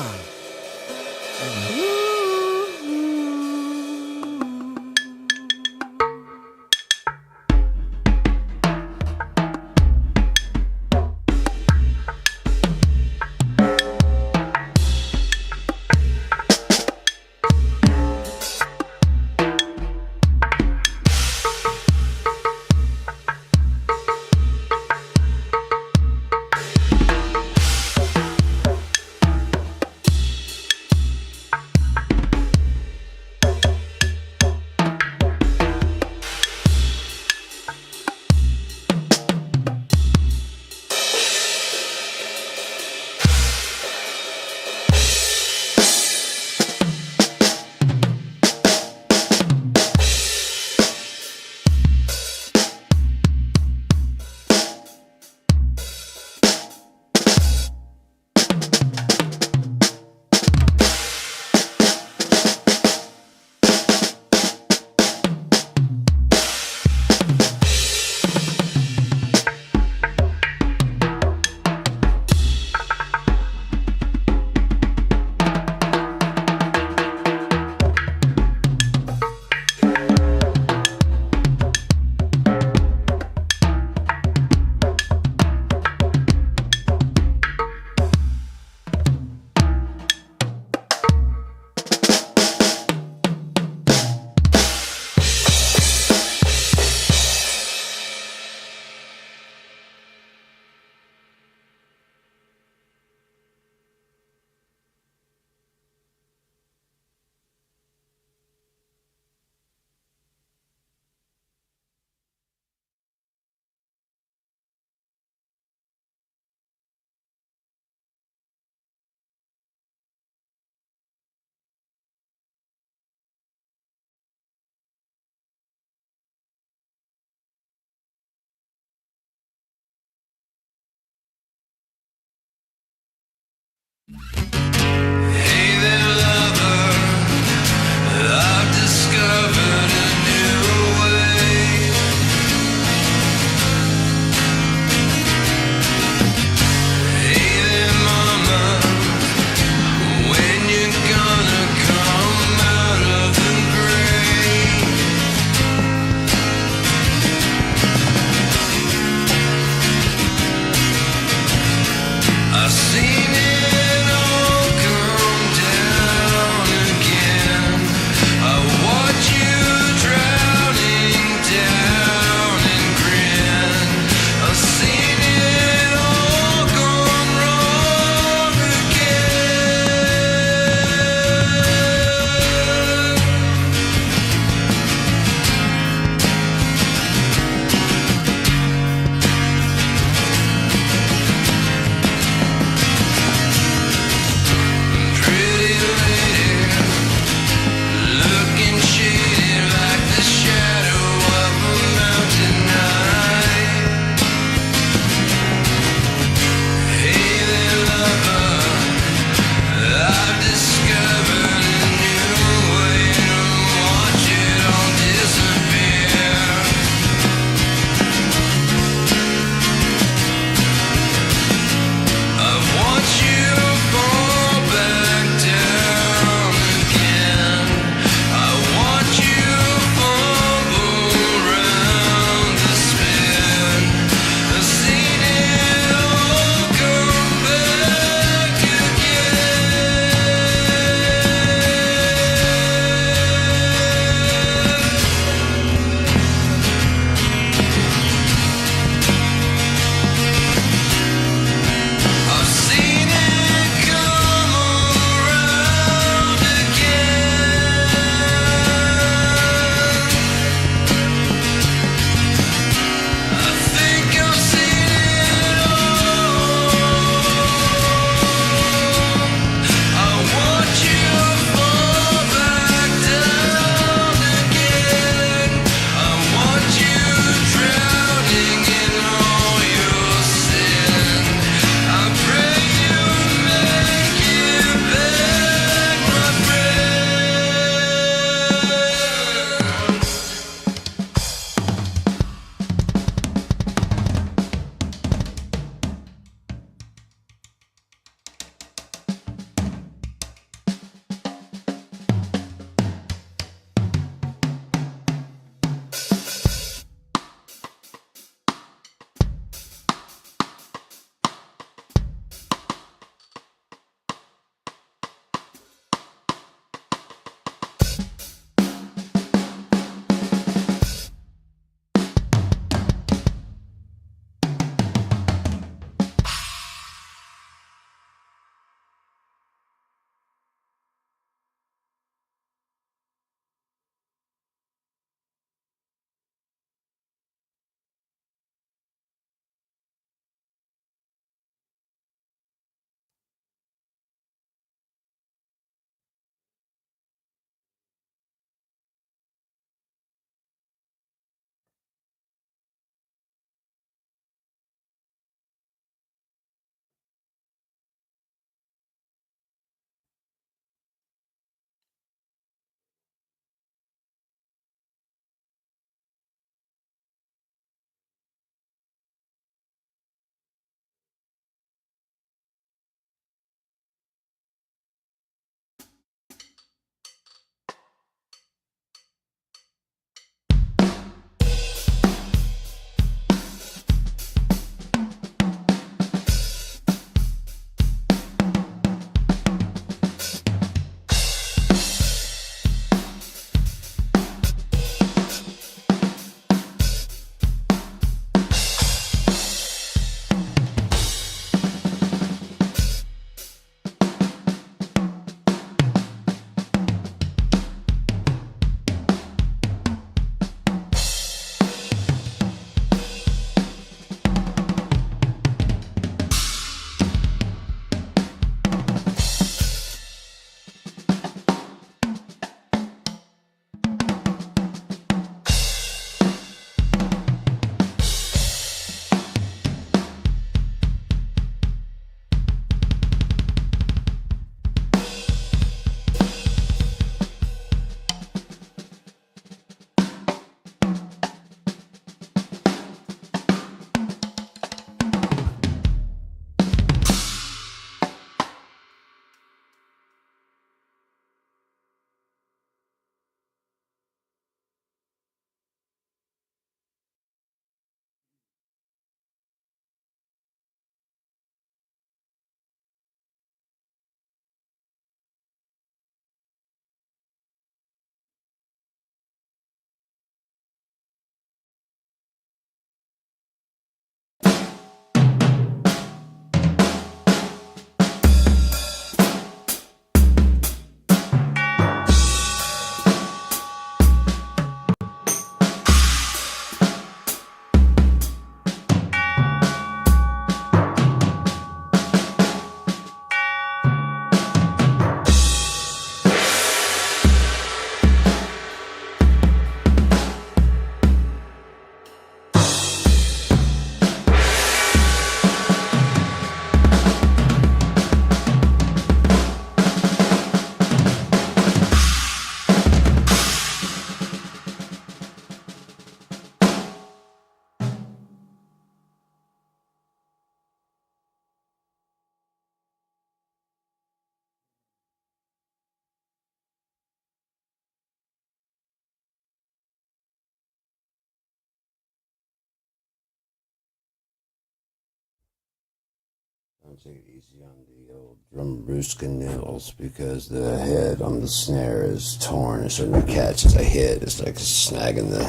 take it easy on the old Drumbrooska nails because the head on the snare is torn. It's starting to catch as I hit. It's like snagging the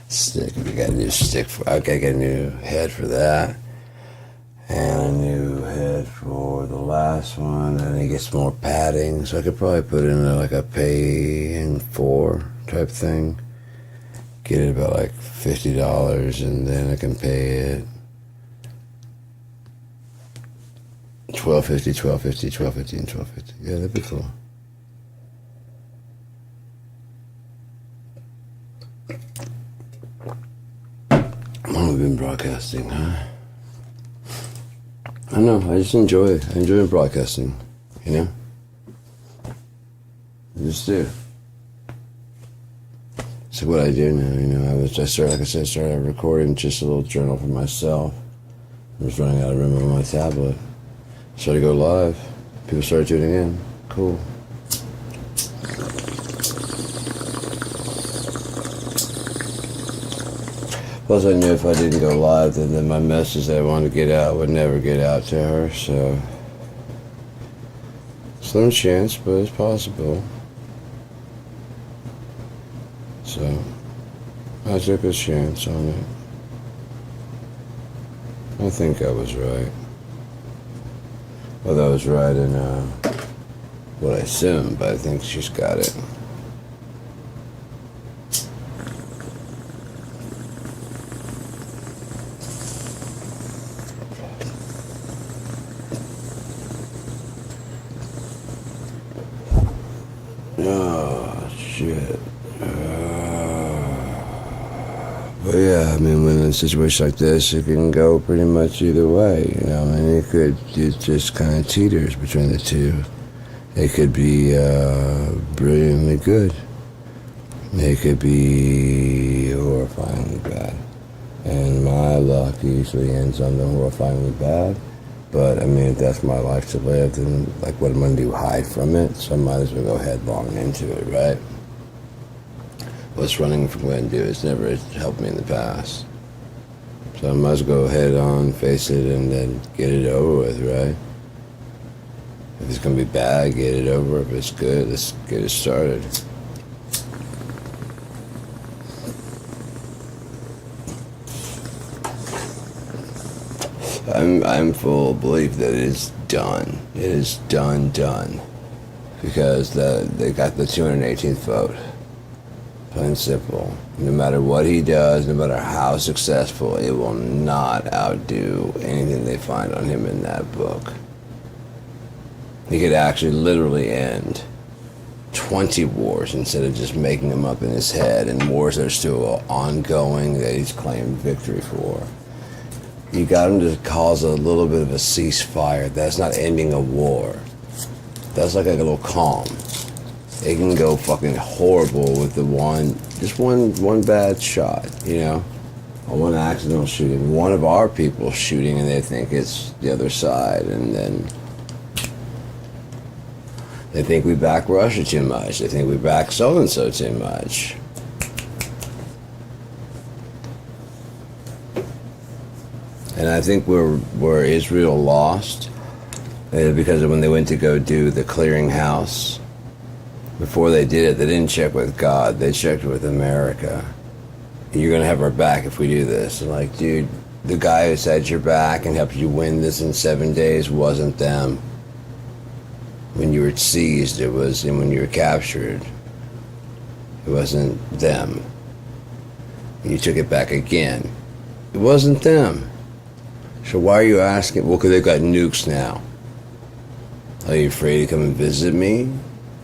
stick. We got a new stick I gotta get a new head for that. And a new head for the last one. And it gets more padding. So I could probably put in like a pay in 4 type thing. Get it about like $50 and then I can pay it $12.50, $12.50, $12.50, and $12.50. Yeah, that'd be cool. How long have we been broadcasting, huh? I know, I just enjoy it. I enjoy broadcasting, you know? I just do. It's like what I do now, you know. I started recording just a little journal for myself. I was running out of room on my tablet. Started to go live. People started tuning in. Cool. Plus, I knew if I didn't go live, then my message that I wanted to get out would never get out to her, so... Slim chance, but it's possible. So, I took a chance on it. I think I was right. Well, I was right in what I assumed, but I think she's got it. Oh, shit. But yeah, I mean, when in a situation like this, it can go pretty much either way, you know. I mean, it just kind of teeters between the two. It could be brilliantly good. It could be horrifyingly bad. And my luck usually ends on the horrifyingly bad. But, I mean, if that's my life to live, then, like, what am I going to do, hide from it? So I might as well go headlong into it, right? What's running from what I do has never helped me in the past. So I might as well go head on, face it, and then get it over with, right? If it's going to be bad, get it over. If it's good, let's get it started. I'm full of belief that it is done. It is done. Because they got the 218th vote. Plain and simple. No matter what he does, no matter how successful, it will not outdo anything they find on him in that book. He could actually literally end 20 wars instead of just making them up in his head, and wars that are still ongoing that he's claimed victory for. You got him to cause a little bit of a ceasefire. That's not ending a war. That's like a little calm. It can go fucking horrible with the one bad shot, you know? Or one accidental shooting. One of our people shooting and they think it's the other side, and then they think we back Russia too much. They think we back so-and-so too much. And I think where Israel lost, because when they went to go do the clearinghouse, before they did it, they didn't check with God. They checked with America. You're going to have our back if we do this. And like, dude, the guy who said your back and helped you win this in 7 days wasn't them. When you were seized, it was, and when you were captured, it wasn't them. You took it back again. It wasn't them. So why are you asking? Well, because they've got nukes now. Are you afraid to come and visit me?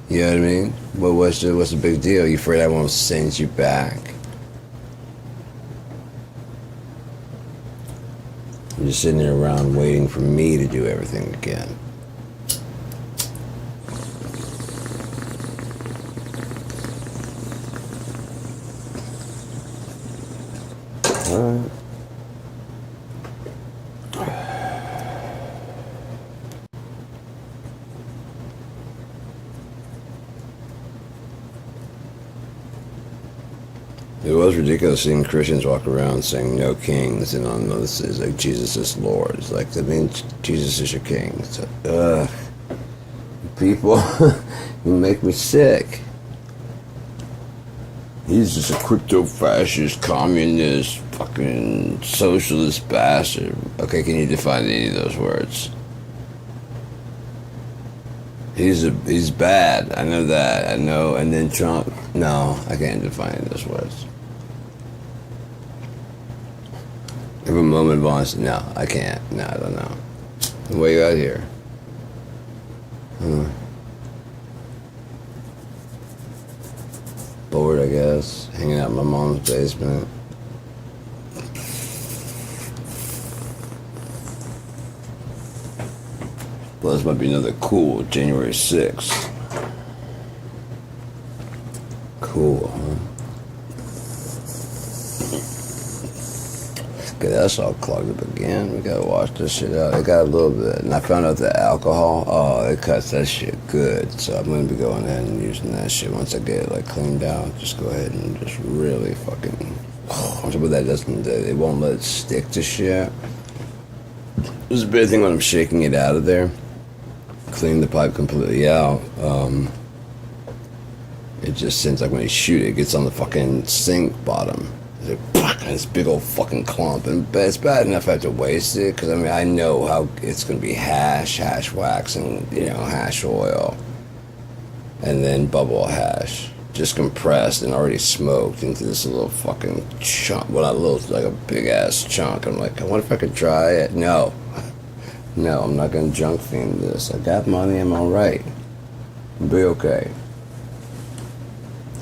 You know what I mean? Well, what's the big deal? You afraid I won't send you back? You're just sitting there around waiting for me to do everything again. All right. It was ridiculous seeing Christians walk around saying no kings, and on this is like Jesus is Lord. It's like, that means Jesus is your king. It's like, people, you make me sick. He's just a crypto-fascist, communist, fucking socialist bastard. Okay, can you define any of those words? He's bad. I know that. I know. And then Trump. No, I can't define any of those words. If a moment of honesty, no, I can't. No, I don't know. What you out here? Bored, I guess. Hanging out in my mom's basement. Well, this might be another cool January 6th. Cool, huh? Okay, that's all clogged up again. We gotta wash this shit out. It got a little bit. And I found out that alcohol, it cuts that shit good. So I'm gonna be going ahead and using that shit once I get it like cleaned out. Just go ahead and just really fucking. On top of that, it won't let it stick to shit. This is a big thing when I'm shaking it out of there. Clean the pipe completely out. It just seems like when you shoot it, it gets on the fucking sink bottom. It's like, this big old fucking clump. And it's bad enough I have to waste it, because I mean, I know how it's going to be hash wax, and, hash oil. And then bubble hash. Just compressed and already smoked into this little fucking chunk. Well, not little, like a big ass chunk. I'm like, I wonder if I could try it. No. No, I'm not going to junk fiend this. I got money, I'm alright. I'll be okay.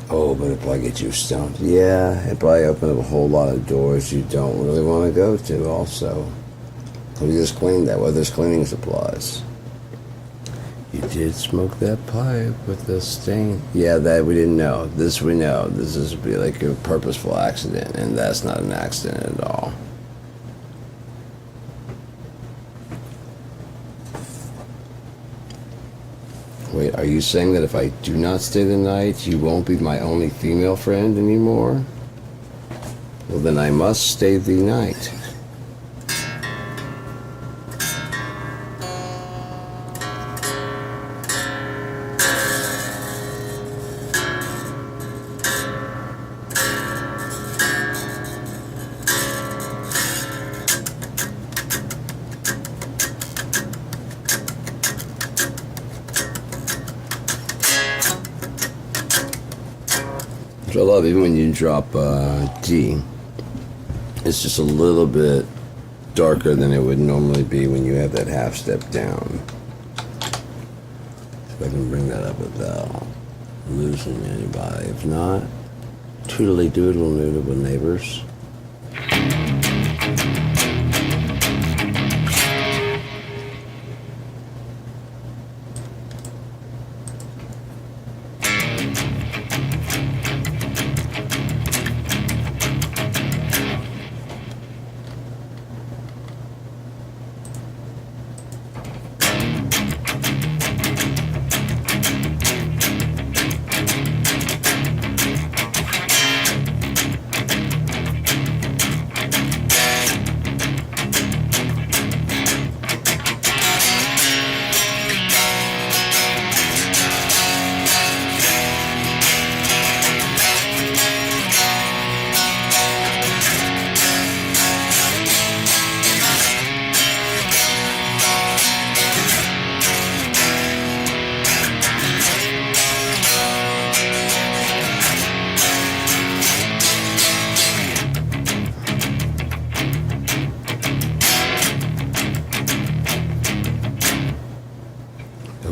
Oh, but it probably gets you stoned. Yeah, it probably opened up a whole lot of doors you don't really want to go to also. We just cleaned that. Well, there's cleaning supplies. You did smoke that pipe with the stain. Yeah, that we didn't know. This we know. This is be like a purposeful accident, and that's not an accident at all. Wait, are you saying that if I do not stay the night, you won't be my only female friend anymore? Well, then I must stay the night. I love even when you drop D, it's just a little bit darker than it would normally be when you have that half step down. If I can bring that up without losing anybody. If not, toodly doodle noodle neighbors.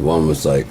One was like,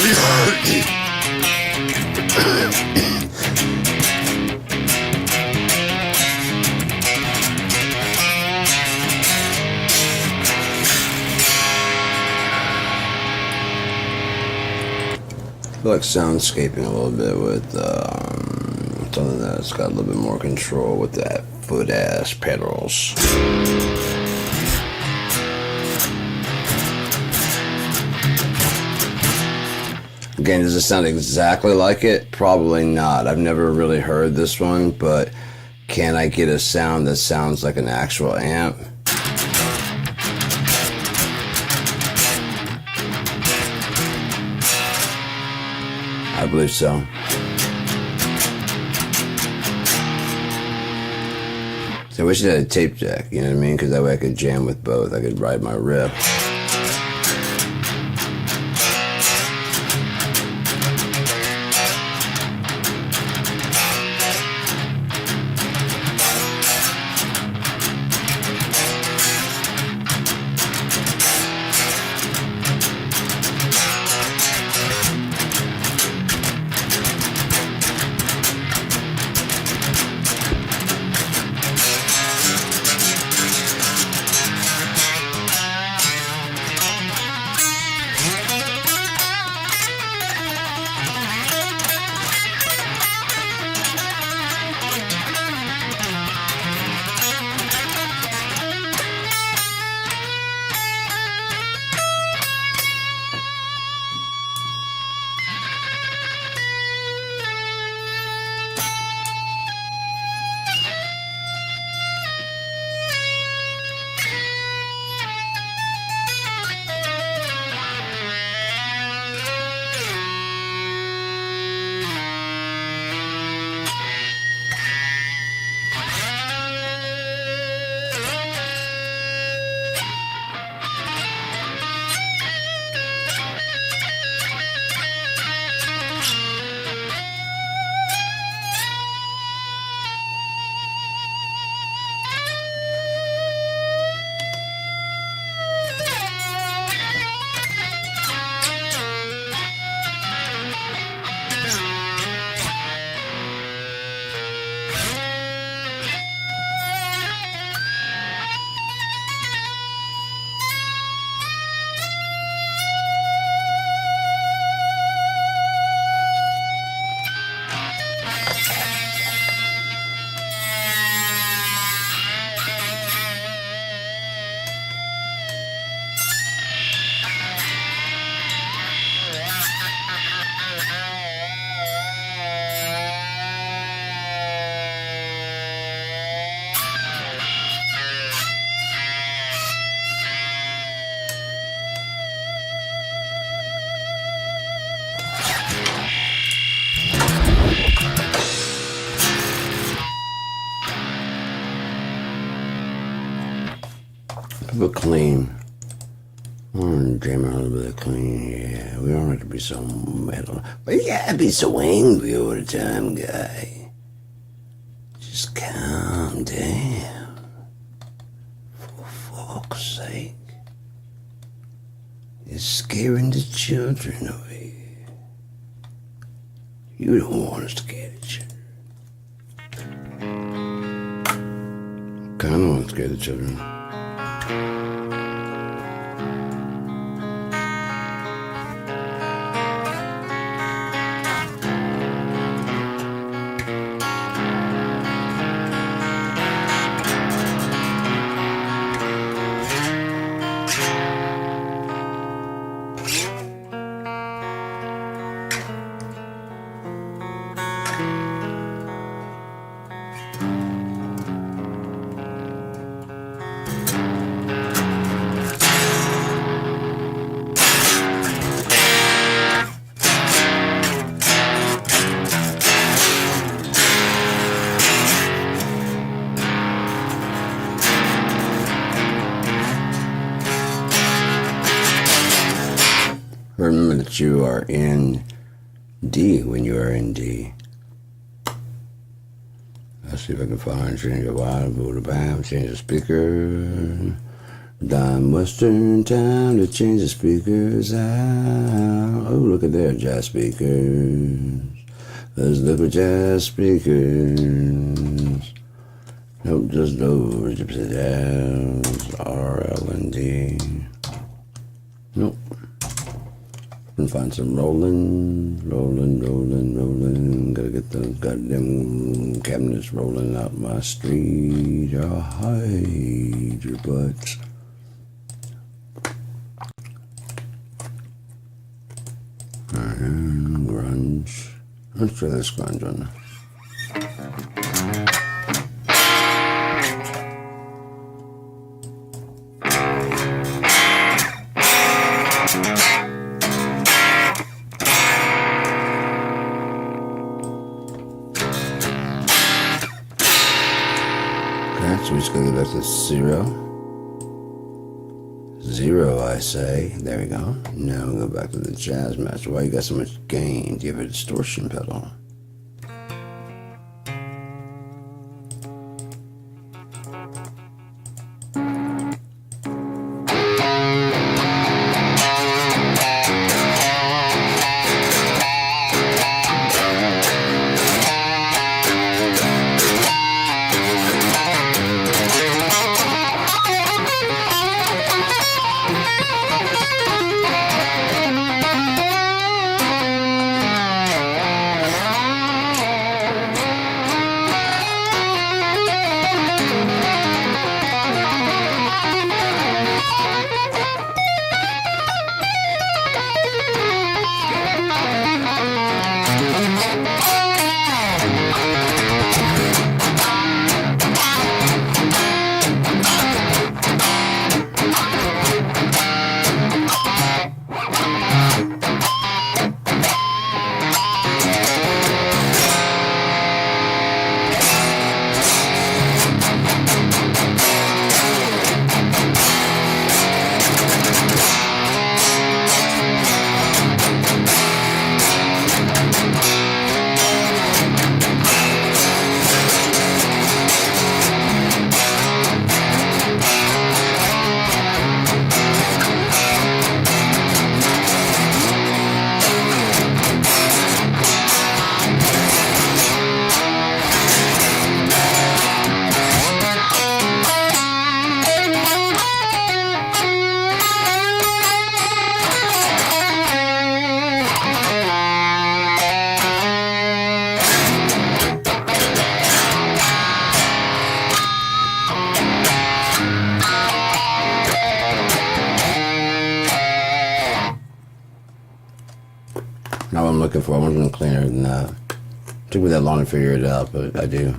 I feel like soundscaping a little bit with something that's got a little bit more control with that foot ass pedals. Again, does it sound exactly like it? Probably not. I've never really heard this one, but can I get a sound that sounds like an actual amp? I believe so. So I wish it had a tape deck, you know what I mean? Because that way I could jam with both. I could ride my rip. But clean. I want to jam out a little bit of clean, yeah. We don't have to be so metal. But you gotta be so angry all the time, guy. Just calm down. For fuck's sake. You're scaring the children away. You don't want us to scare the children. Kinda want to scare the children. Remember that you are in D when you are in D. Let's see if I can find change the volume, move the bam, change the speaker. Dime Western time to change the speakers out. Oh, look at there, jazz speakers. Let's look at jazz speakers. Nope, just those gypsy jazz. R-L-N-D. Nope. And find some rolling. Gotta get those goddamn cabinets rolling out my street. I'll hide your butts. Grunge. Let's try this grunge one. Okay, so we're just gonna go back to 0. 0, I say. There we go. Now we'll go back to the Jazz Master. Why you got so much gain? Do you have a distortion pedal? Not what I'm looking for. I want something cleaner than that. It took me that long to figure it out, but I do.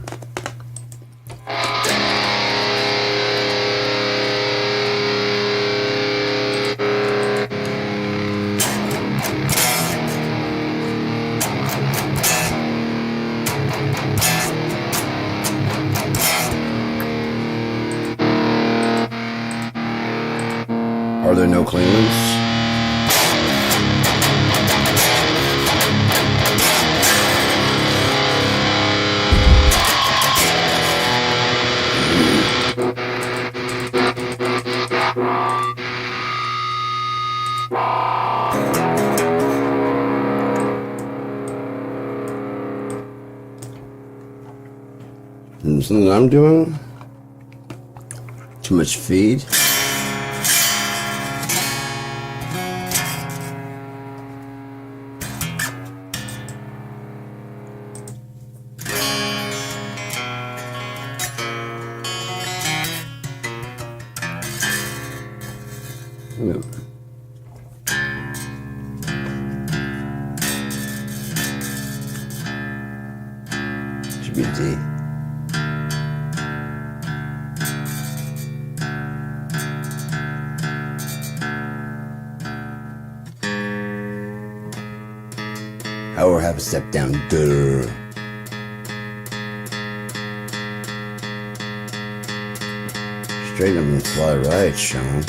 Are there no clean ones? Something I'm doing? Too much feed? Yep. Should be D. Or have a step down. Duh. Straighten up and fly right, Sean.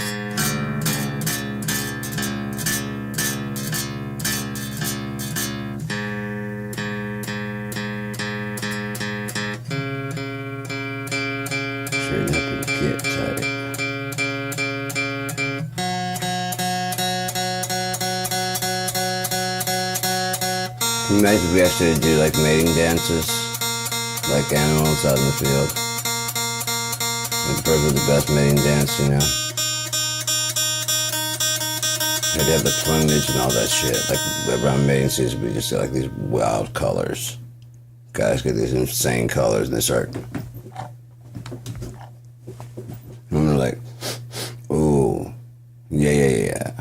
Straighten up and get tight. Imagine if we actually do like mating dances, like animals out in the field. Like birds are the best mating dance, you know. They'd have the plumage and all that shit. Like around mating season, we just get like these wild colors. Guys get these insane colors and they start. And they're like, ooh, yeah.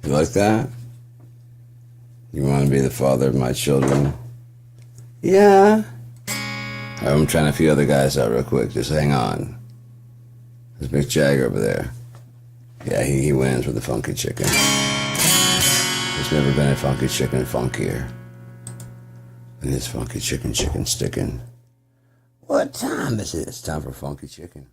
You like that? You want to be the father of my children? Yeah. I'm trying a few other guys out real quick. Just hang on. There's Mick Jagger over there. Yeah, he wins with the funky chicken. There's never been a funky chicken funkier than this funky chicken sticking. What time is it? It's time for funky chicken.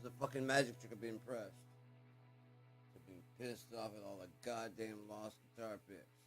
There's a fucking magic trick of being pressed. To being pissed off at all the goddamn lost guitar picks.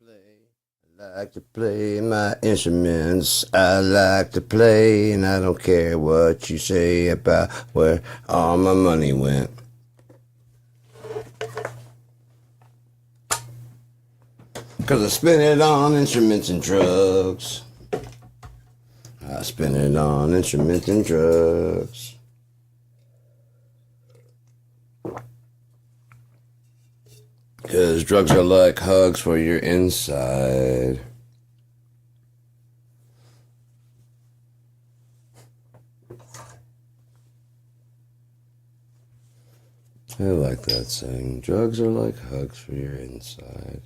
I like to play my instruments. I like to play, and I don't care what you say about where all my money went. Cause I spend it on instruments and drugs. I spend it on instruments and drugs. Cause drugs are like hugs for your inside. I like that saying. Drugs are like hugs for your inside.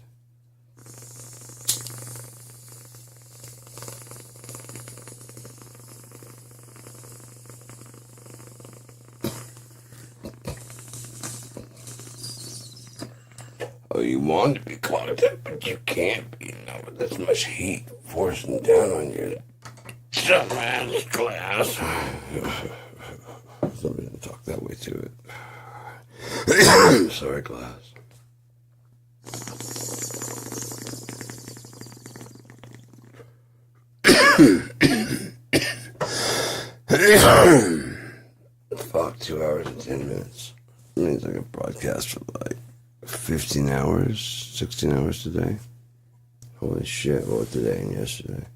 Oh, you want to be clogged up, but you can't be. Not with this much heat forcing down on your dumbass glass. Somebody didn't talk that way to it. Sorry, glass. Fuck, 2 hours and 10 minutes. That means I could broadcast for like 15 hours, 16 hours today. Holy shit, well, today and yesterday.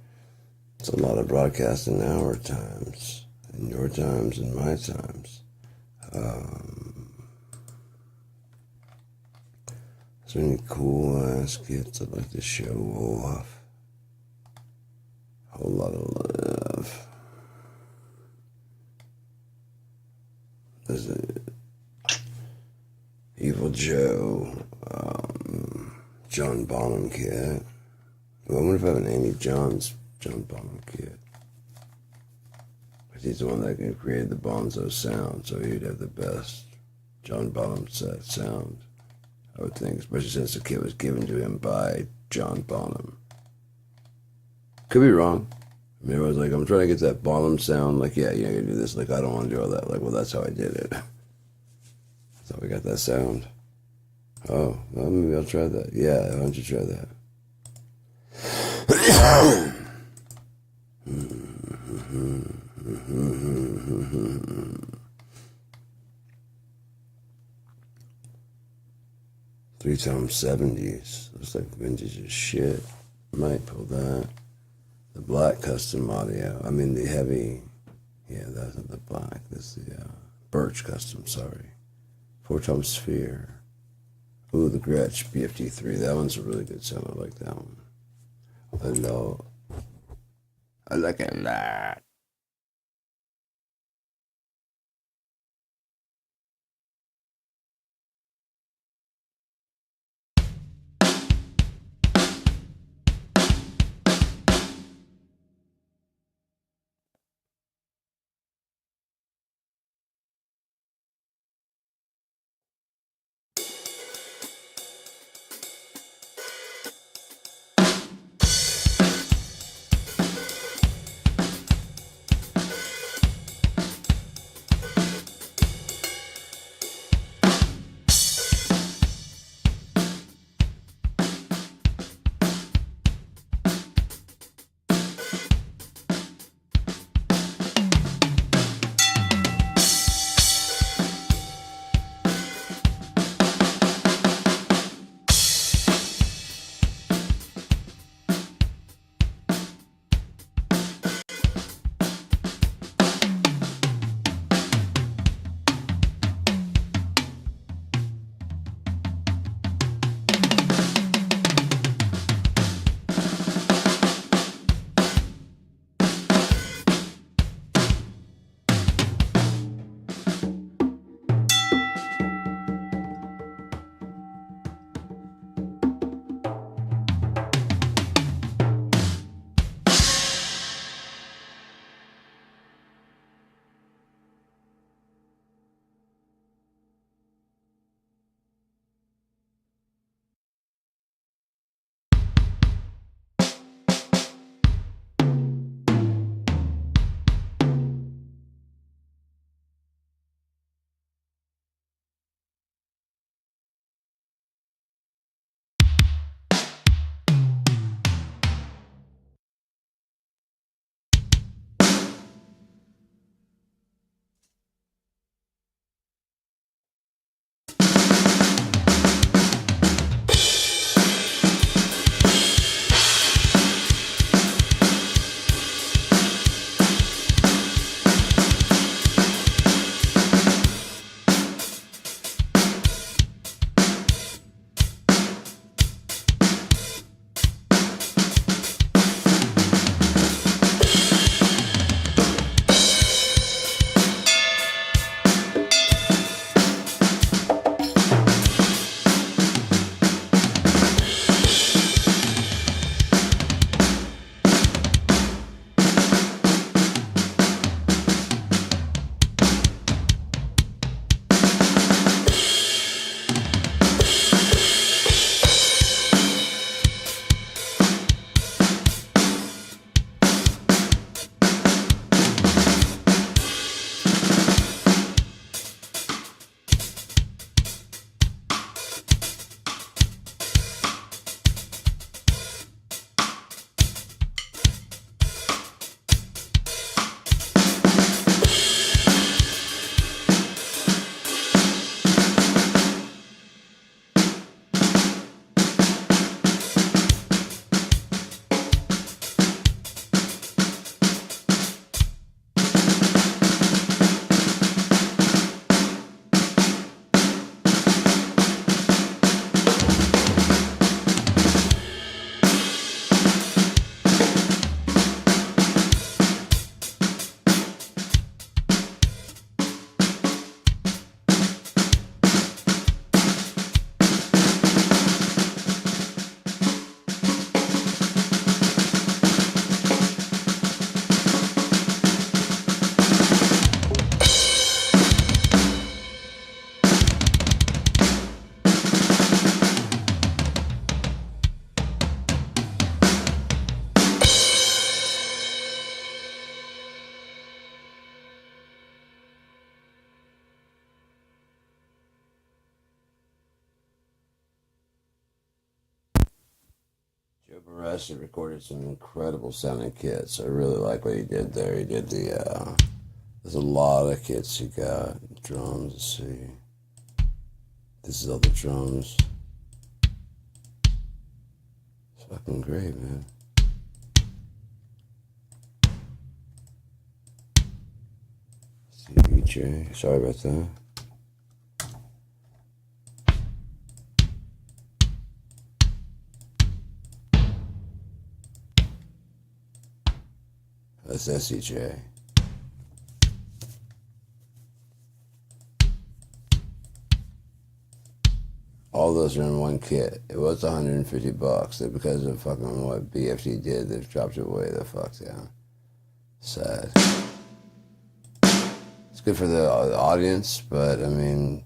It's a lot of broadcasting hour times, and your times and my times. Is there any cool ass skits I'd like to show off? A whole lot of love. There's a Evil Joe, John Bonham kid. Well, I wonder if I have an Amy Johns John Bonham kid. Because he's the one that created the Bonzo sound, so he'd have the best John Bonham sound, I would think, especially since the kit was given to him by John Bonham. Could be wrong. I mean, I was like, I'm trying to get that Bonham sound, like, yeah, you're going to do this, like, I don't want to do all that. Like, well, that's how I did it. So we got that sound. Oh, well, maybe I'll try that. Yeah, why don't you try that? 3x70s. Looks like vintage as shit. Might pull that. The black custom audio. I mean the heavy. Yeah, that's not the black. This is the birch custom, sorry. 4-tone sphere. Ooh, the Gretsch BFD3. That one's a really good sound. I like that one. Hello. I like it a lot. Joe Barresi recorded some incredible sounding kits. I really like what he did there. He did there's a lot of kits he got. Drums, let's see. This is all the drums. It's fucking great, man. CBJ, sorry about that. That's SEJ. All those are in one kit. It was $150, and because of fucking what BFD did, they've dropped it way the fuck down. Sad. It's good for the audience, but I mean,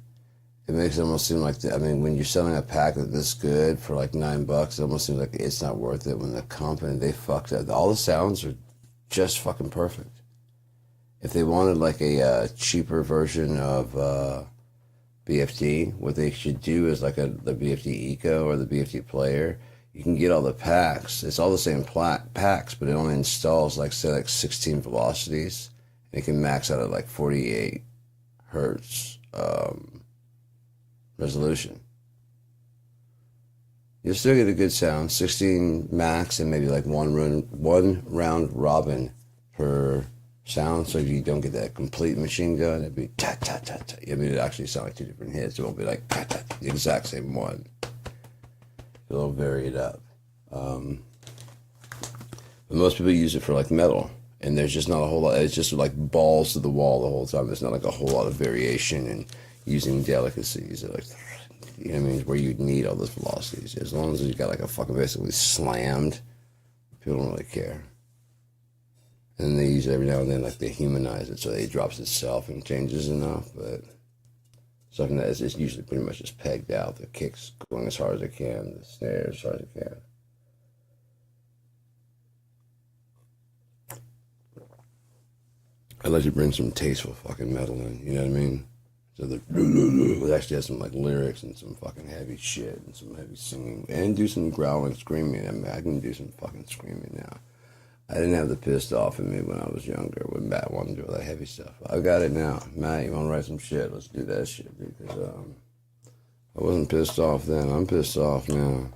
it makes it almost seem like when you're selling a pack of this good for like $9, it almost seems like it's not worth it. When the company they fucked up, all the sounds are just fucking perfect. If they wanted like a cheaper version of BFD, what they should do is like the BFD Eco or the BFD Player. You can get all the packs. It's all the same packs, but it only installs like 16 velocities. And it can max out at like 48 hertz resolution. You'll still get a good sound, 16 max, and maybe like one round robin per sound. So if you don't get that complete machine gun, it'd be ta ta ta ta. I mean, it actually sound like two different hits. It won't be like ta ta, the exact same one. It'll vary it up. But most people use it for like metal, and there's just not a whole lot. It's just like balls to the wall the whole time. There's not like a whole lot of variation in using delicacies. Like, you know what I mean? Where you need all those velocities. As long as you got like a fucking basically slammed, people don't really care. And they use it every now and then, like they humanize it so that it drops itself and changes enough. But something that is just usually pretty much just pegged out. The kicks going as hard as it can, the snare as hard as it can. I'd like to bring some tasteful fucking metal in, you know what I mean? So it actually has some like lyrics and some fucking heavy shit and some heavy singing and do some growling, screaming. I mean, I can do some fucking screaming now. I didn't have the pissed off in me when I was younger when Matt wanted to do all that heavy stuff. I got it now. Matt, you want to write some shit? Let's do that shit because I wasn't pissed off then. I'm pissed off now.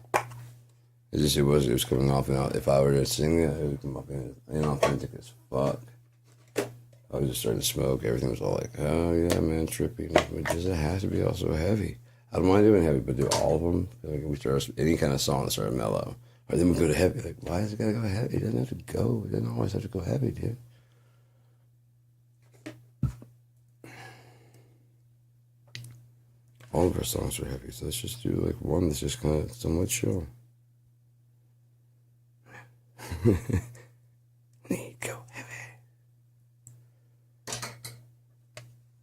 It was coming off, and if I were to sing it would come off inauthentic as fuck. I was just starting to smoke. Everything was all like, oh yeah, man, trippy. But does it have to be also heavy? I don't mind doing heavy, but do all of them? Like we start any kind of song that started mellow, or then we go to heavy. Like, why is it gotta go heavy? It doesn't have to go. It doesn't always have to go heavy, dude. All of our songs are heavy, so let's just do like one that's just kind of somewhat chill. Need go heavy.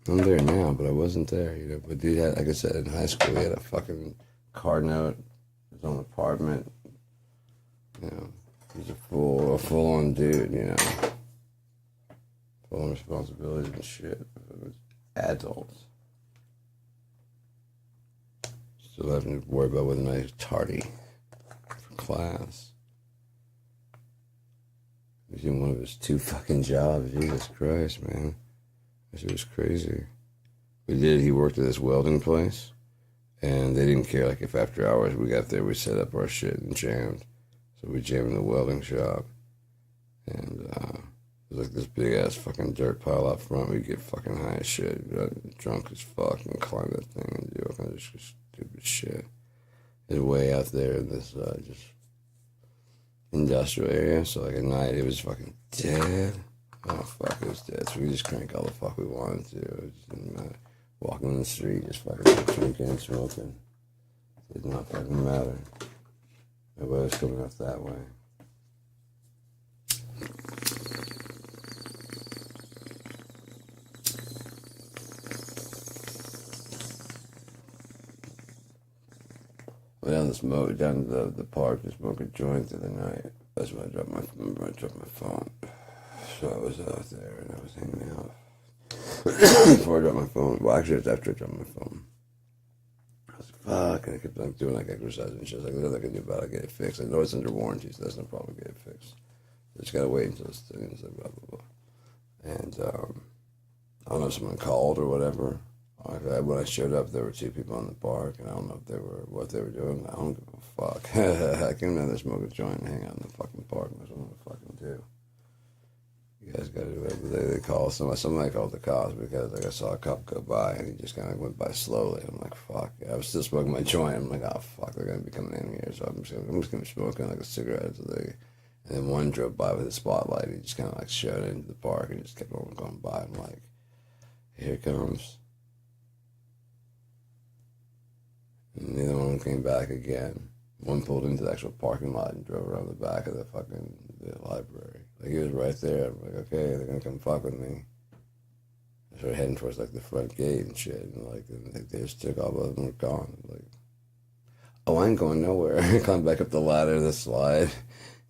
I'm there now, but I wasn't there, you know. But dude had, like I said, in high school, he had a fucking car note, his own apartment. You know, he's a full-on dude, you know. Full-on responsibilities and shit. Adults. Still having to worry about whether or not he's tardy for class. He's in one of his 2 fucking jobs. Jesus Christ, man. That shit was crazy. He worked at this welding place, and they didn't care, like, if after hours we got there, we set up our shit and jammed. So we jammed in the welding shop, and it was like this big-ass fucking dirt pile out front. We'd get fucking high as shit, drunk as fuck, and climb that thing and do all kinds of stupid shit. It's way out there in this, just industrial area, so like at night it was fucking dead. Oh fuck, it was dead. So we just crank all the fuck we wanted to. It just didn't matter. Walking on the street, just fucking drinking and smoking. It did not fucking matter. Nobody was coming up that way. Went down to the park to smoke a joint the other night. That's when I dropped my phone. So I was out there and I was hanging out before I dropped my phone. Well, actually, it was after I dropped my phone. I was fuck, and I kept like doing like exercise and shit. Like, there's nothing I can do about it. Get it fixed. I know it's under warranty, so that's no problem. Get it fixed. Just gotta wait until it's like blah blah blah. And I don't know if someone called or whatever. When I showed up, there were two people in the park, and I don't know if they were what they were doing. I don't give a fuck. I came down there, smoke a joint, and hang out in the fucking park. That's what I'm gonna fucking do. You guys gotta do it. They call somebody called the cops because like I saw a cop go by and he just kind of went by slowly. I'm like, fuck. I was still smoking my joint. I'm like, oh fuck, they're gonna be coming in here. So I'm just gonna be smoking like a cigarette. And then one drove by with a spotlight. He just kind of like showed into the park and just kept on going by. I'm like, here it comes. And the other one came back again. One pulled into the actual parking lot and drove around the back of the library. Like, he was right there. I'm like, okay, they're gonna come fuck with me. I started heading towards, like, the front gate and shit. And, like, they just took off, both of them were gone. Like, oh, I ain't going nowhere. I climbed back up the ladder, the slide.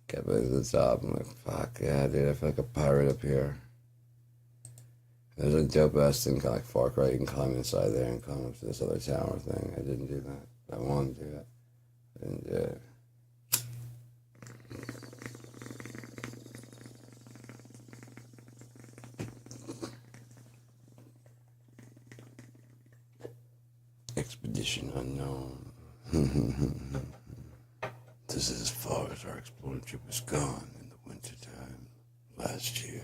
Got back to the top. I'm like, fuck, yeah, dude, I feel like a pirate up here. And there's a dope-ass thing called, like, Far Cry. You can climb inside there and climb up to this other tower thing. I didn't do that. I wanted to do that. I didn't do it. Expedition unknown. This is as far as our exploring trip has gone in the wintertime last year.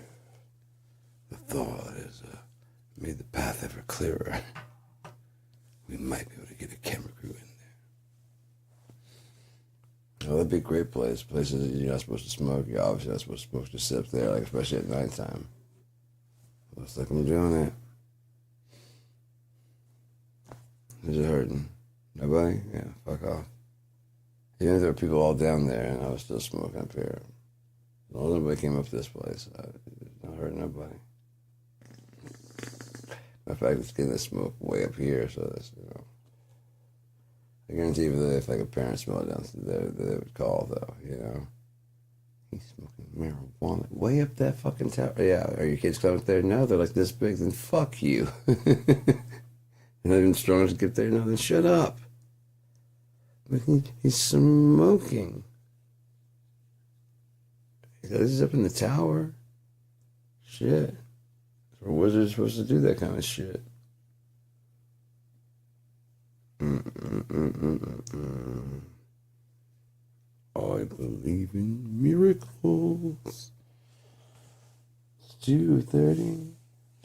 The thought has made the path ever clearer. We might be able to get a camera crew in there. Well, that'd be a great place. Places that you're not supposed to smoke. You're obviously not supposed to smoke just sit up there, like especially at nighttime. Looks like I'm doing it. Who's it hurting? Nobody? Yeah, fuck off. Even if there were people all down there and I was still smoking up here. As long as nobody came up to this place, it's not hurting nobody. Matter of fact, it's getting the smoke way up here, so that's, you know. I guarantee you if like a parent smelled it down there, they would call though, you know. He's smoking marijuana way up that fucking tower. Yeah, are your kids coming up there? No, they're like this big, then fuck you. You're not even strong enough to get there? No, then shut up. But he's smoking. He's up in the tower. Shit. Or wizards supposed to do that kind of shit. I believe in miracles. It's 2:30,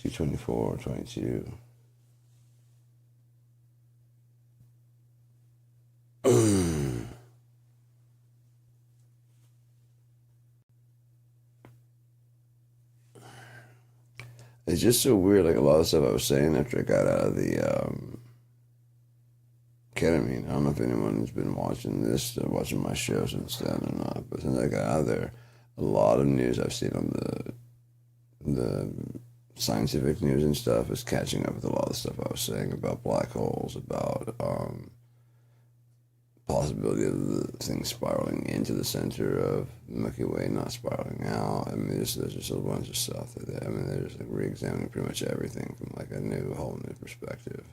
2:24, 22. It's just so weird, like a lot of stuff I was saying after I got out of the ketamine. I don't know if anyone's been watching watching my show since then or not, but since I got out of there, a lot of news I've seen on the scientific news and stuff is catching up with a lot of the stuff I was saying about black holes, about possibility of the thing spiraling into the center of the Milky Way, not spiraling out. I mean, there's just a bunch of stuff that they're just like re-examining pretty much everything from like a whole new perspective.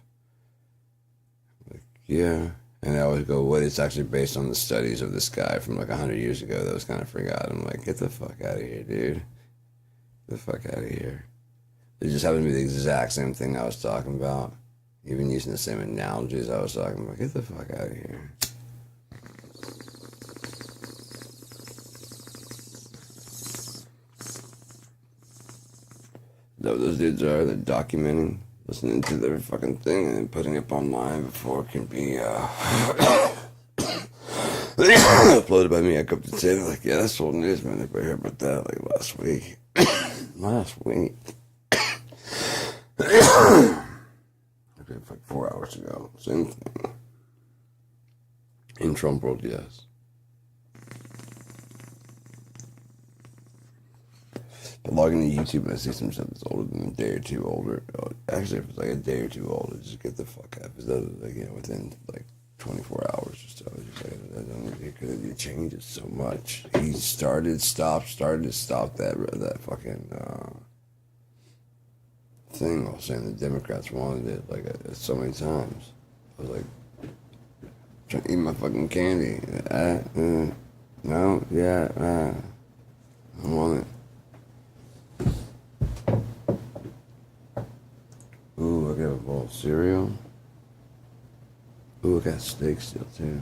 Like, yeah, and I always go, what? It's actually based on the studies of this guy from like 100 years ago that was kind of forgotten. I'm like, get the fuck out of here, dude. Get the fuck out of here. It just happened to be the exact same thing I was talking about, even using the same analogies I was talking about. Get the fuck out of here. Know what those dudes are? They're documenting, listening to their fucking thing, and then putting it up online before it can be uploaded by me. I go up to say, like, yeah, that's old news, man. Everybody heard about that like last week. Last week. Okay, like 4 hours ago. Same thing. In Trump world, yes. But logging into YouTube and I see some stuff that's older than a day or two older. Actually, if it's like a day or two older, just get the fuck out. If it's like, you know, within like 24 hours or so, it's just like, I don't know, because it changes so much. He started to stop that fucking thing while saying the Democrats wanted it like so many times. I was like, Trying to eat my fucking candy. No, yeah, I want it. Ooh, I got a bowl of cereal. Ooh, I got steak still too.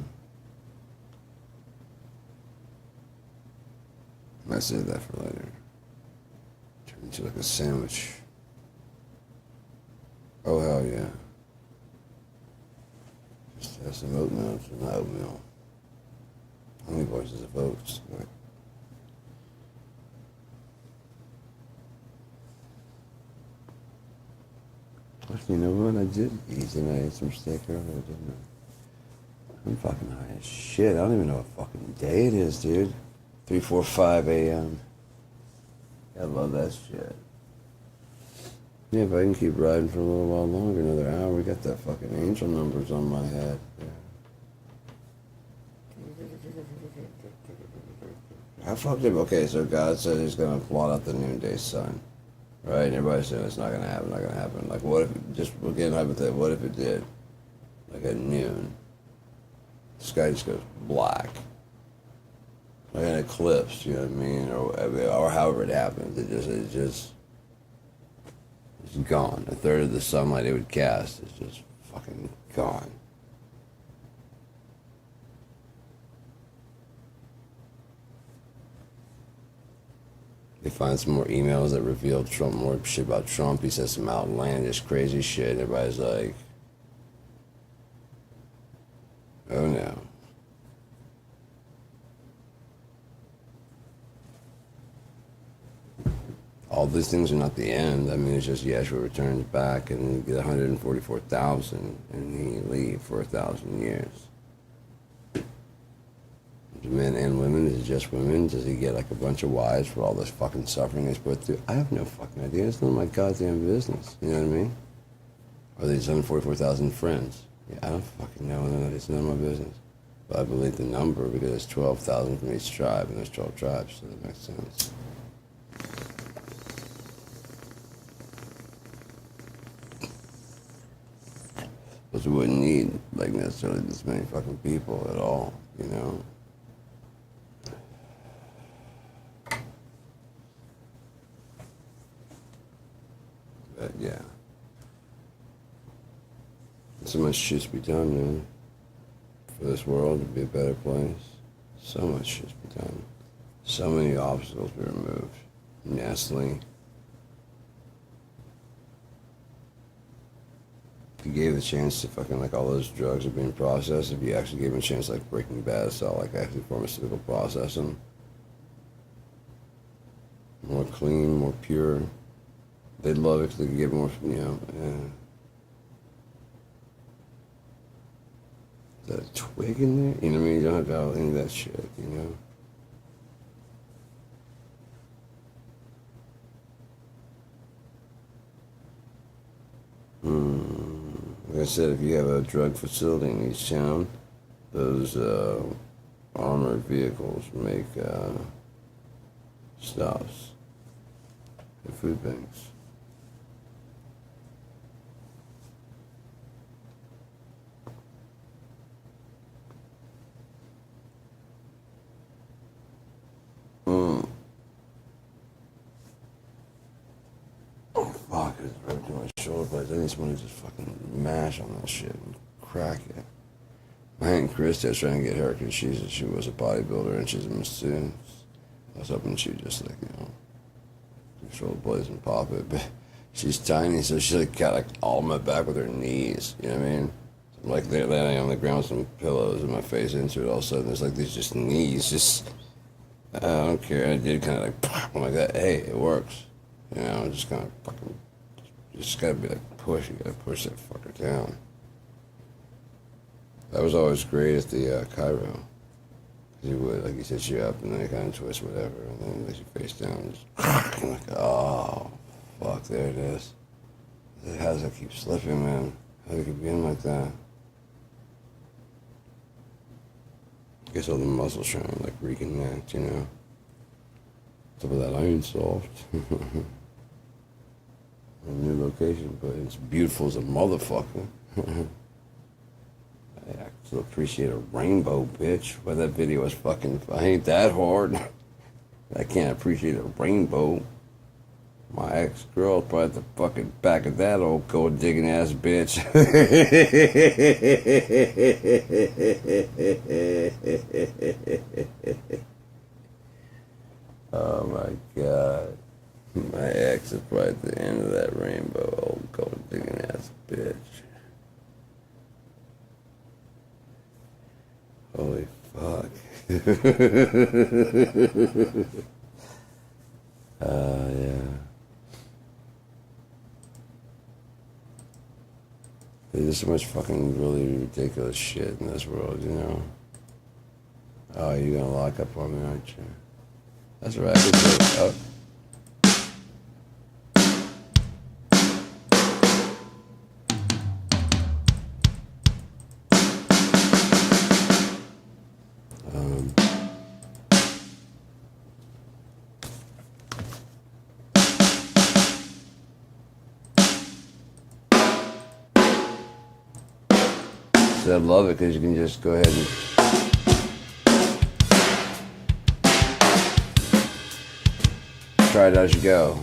I might save that for later. Turn into like a sandwich. Oh hell yeah. Just have some oatmeal, not oatmeal. How many voices of oats? Like, actually, you know what? I did eat tonight. I ate some steak earlier, didn't I? I'm fucking high as shit. I don't even know what fucking day it is, dude. 3, 4, 5 a.m. I love that shit. Yeah, if I can keep riding for a little while longer, another hour, we got that fucking angel numbers on my head. Yeah. How fucked up? Okay, so God said he's gonna blot out the noonday sun. Right? And everybody's saying it's not gonna happen, not gonna happen. Like, what if, just, we're getting hypothetical, what if it did? Like at noon. The sky just goes black. Like an eclipse, you know what I mean? Or however it happens. It's gone. A third of the sunlight it would cast is just fucking gone. They find some more emails that reveal Trump, more shit about Trump. He says some outlandish, crazy shit. And everybody's like, oh no. All these things are not the end. I mean, it's just Yeshua returns back and you get 144,000 and he leave for 1,000 years. Men and women, is it just women? Does he get like a bunch of wives for all this fucking suffering he's put through? I have no fucking idea. It's none of my goddamn business. You know what I mean? Are these 144,000 friends? Yeah, I don't fucking know. It's none of my business. But I believe the number because it's 12,000 from each tribe and there's 12 tribes, so that makes sense. Because we wouldn't need like necessarily this many fucking people at all, you know? But yeah. So much shit's be done, man. For this world to be a better place. So much shit's be done. So many obstacles be removed. Nastily. If you gave the chance to fucking like all those drugs are being processed, if you actually gave them a chance like Breaking Bad style, like actually pharmaceutical processing, more clean, more pure, they'd love it if they could get more, you know, is that a twig in there? You know what I mean? You don't have to have any of that shit, you know? Like I said, if you have a drug facility in each town, those armored vehicles make stops at food banks. Oh fuck, it's right to my shoulder blades. I need someone to just fucking mash on that shit and crack it. My Aunt Christy, I was trying to get her because she was a bodybuilder and she's a masseuse. I was hoping she'd just like, you know, control the blades and pop it, but she's tiny, so she like got like all my back with her knees, you know what I mean? So I'm like laying on the ground with some pillows and my face into it, all of a sudden there's like these just knees, just, I don't care, and I did kind of like, pop, I'm like that, hey, it works. You know, just kind of fucking, just gotta be like push, you gotta push that fucker down. That was always great at the Cairo. He would, like, he set you up and then he kind of twist whatever and then let you face down and just, I'm like, oh, fuck, there it is. How does that keep slipping, man? How does it keep being like that? I guess all the muscles trying to, like, reconnect, you know? Top of that iron soft. A new location, but it's beautiful as a motherfucker. I act. To appreciate a rainbow, bitch. Well, that video was fucking. I ain't that hard. I can't appreciate a rainbow. My ex-girl probably at the fucking back of that old gold digging ass bitch. Oh my god. My ex is probably at the end of that rainbow, old gold digging ass bitch. Holy fuck. Yeah. There's so much fucking really ridiculous shit in this world, you know? Oh, you're gonna lock up on me, aren't you? That's right. I could do it. Oh. I love it because you can just go ahead and try it as you go.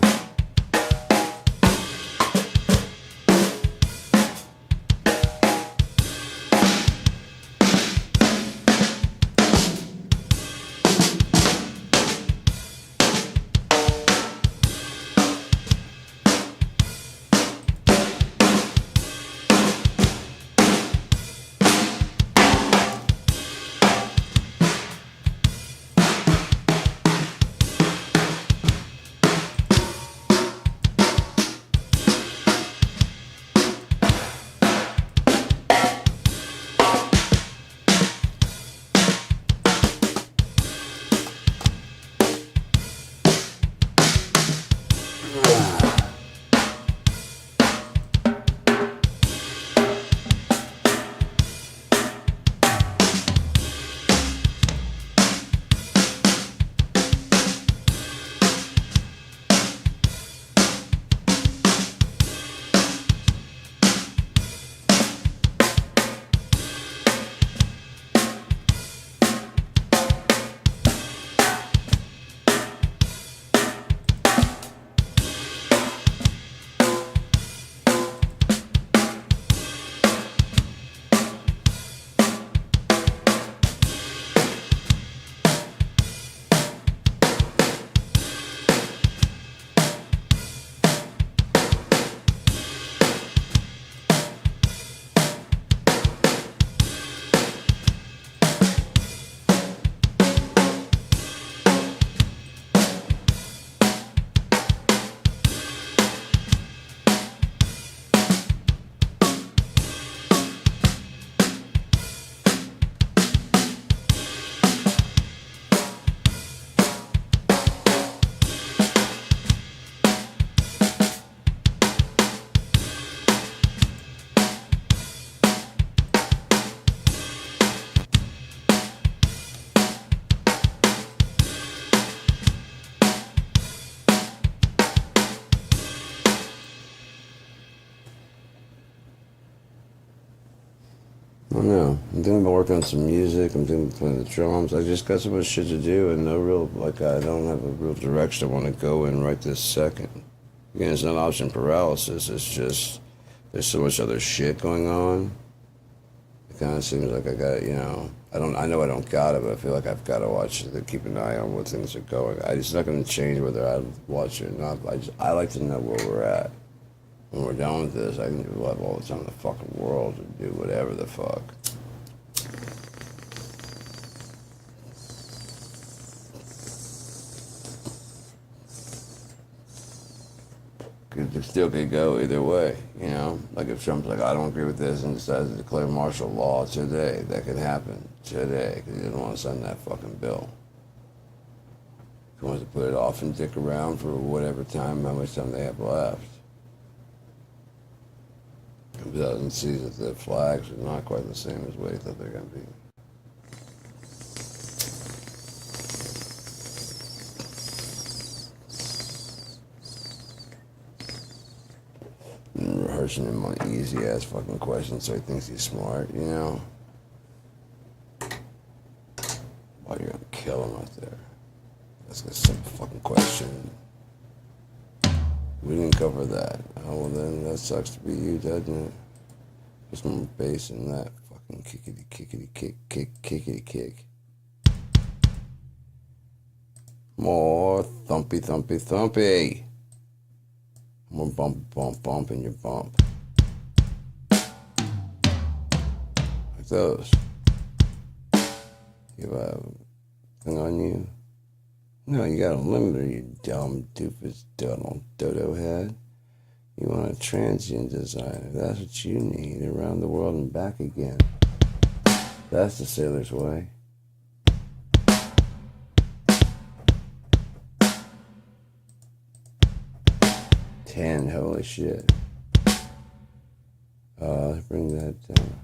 I don't know. I'm thinking about working on some music. I'm thinking about playing the drums. I just got so much shit to do and no real, like, I don't have a real direction I want to go in right this second. Again, it's not option paralysis. It's just, there's so much other shit going on. It kind of seems like I got, you know, I know I don't got it, but I feel like I've got to watch it, to keep an eye on where things are going. It's not going to change whether I watch it or not. I like to know where we're at. When we're done with this, I can do have all the time in the fucking world to do whatever the fuck. It still could go either way, you know? Like if Trump's like, I don't agree with this and decides to declare martial law today, that could happen today, because he didn't want to sign that fucking bill. He wants to put it off and dick around for whatever time, how much time they have left. He doesn't see that the flags are not quite the same as what he thought they're going to be. And rehearsing him on easy ass fucking questions so he thinks he's smart, you know? Why you're gonna kill him out there? That's a simple fucking question. We didn't cover that. Oh, well then that sucks to be you, doesn't it? There's more bass in that fucking kickity kick. More thumpy. More bump in your bump. Like those. You have a thing on you? No, you got a limiter, you dumb doofus dodo head. You want a transient designer. That's what you need. Around the world and back again. That's the sailor's way. Ten, holy shit. Let's bring that down.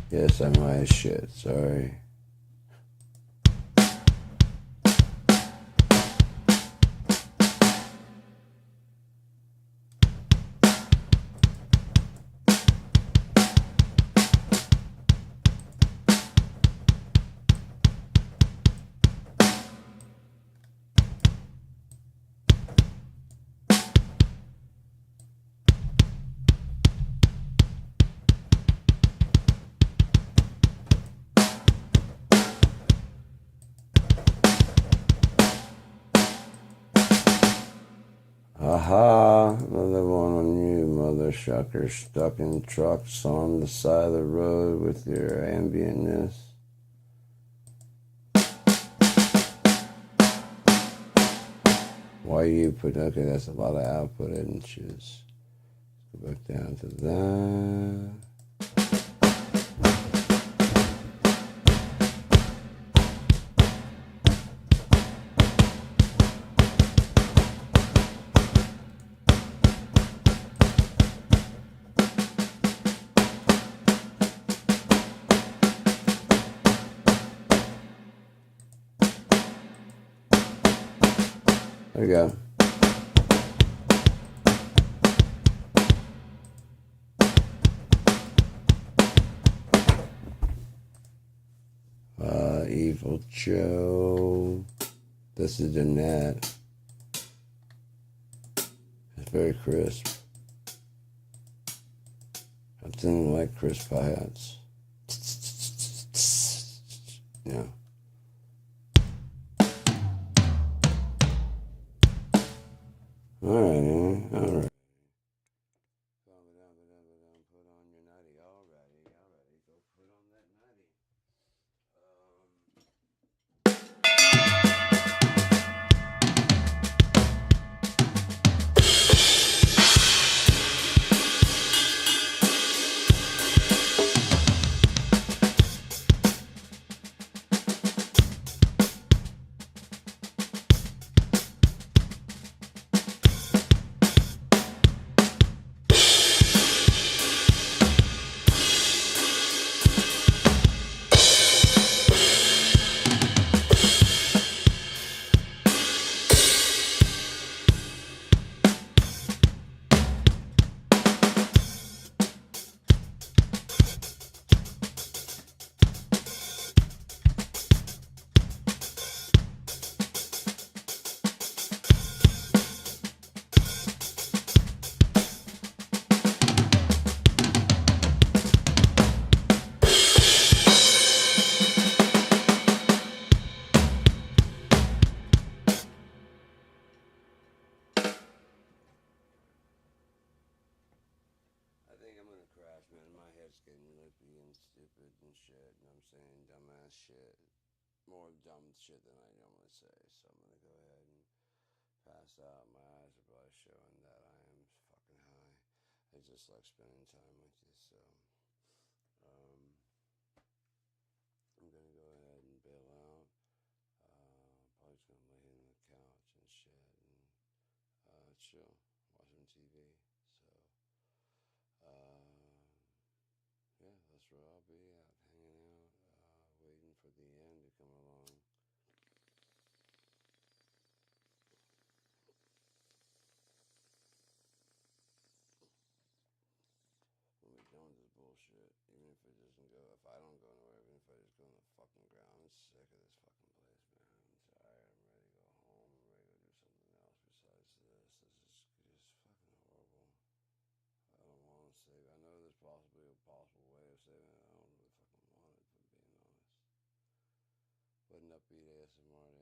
Yes, I'm high as shit. Sorry. Aha, another one on you, mother shucker, stuck in trucks on the side of the road with your ambientness. Why you put, okay, that's a lot of output inches. Go back down to that. There you go. Evil Joe. This is the net. It's very crisp. I didn't like crisp hi-hats. Yeah. Alright, alright. Put on your nightie. Alrighty. Go put on that nightie. I think I'm gonna crash, man. My head's getting lippy and stupid and shit. You know what I'm saying? Dumbass shit. More dumb shit than I normally say. So I'm gonna go ahead and pass out. My eyes are probably showing that I am fucking high. I just like spending time with you. So I'm gonna go ahead and bail out. Probably just gonna lay in the couch and shit and chill, watch some TV. So where I'll be out hanging out, waiting for the end to come along. When we're done with this bullshit, even if it doesn't go, if I don't go nowhere, even if I just go on the fucking ground, I'm sick of this fucking place, man. I'm tired. I'm ready to go home. I'm ready to go do something else besides this. This is just fucking horrible. I don't want to save it. I know there's possibly a possible way of saving it. I don't really fucking want it, if I'm being honest. What an upbeat ASMR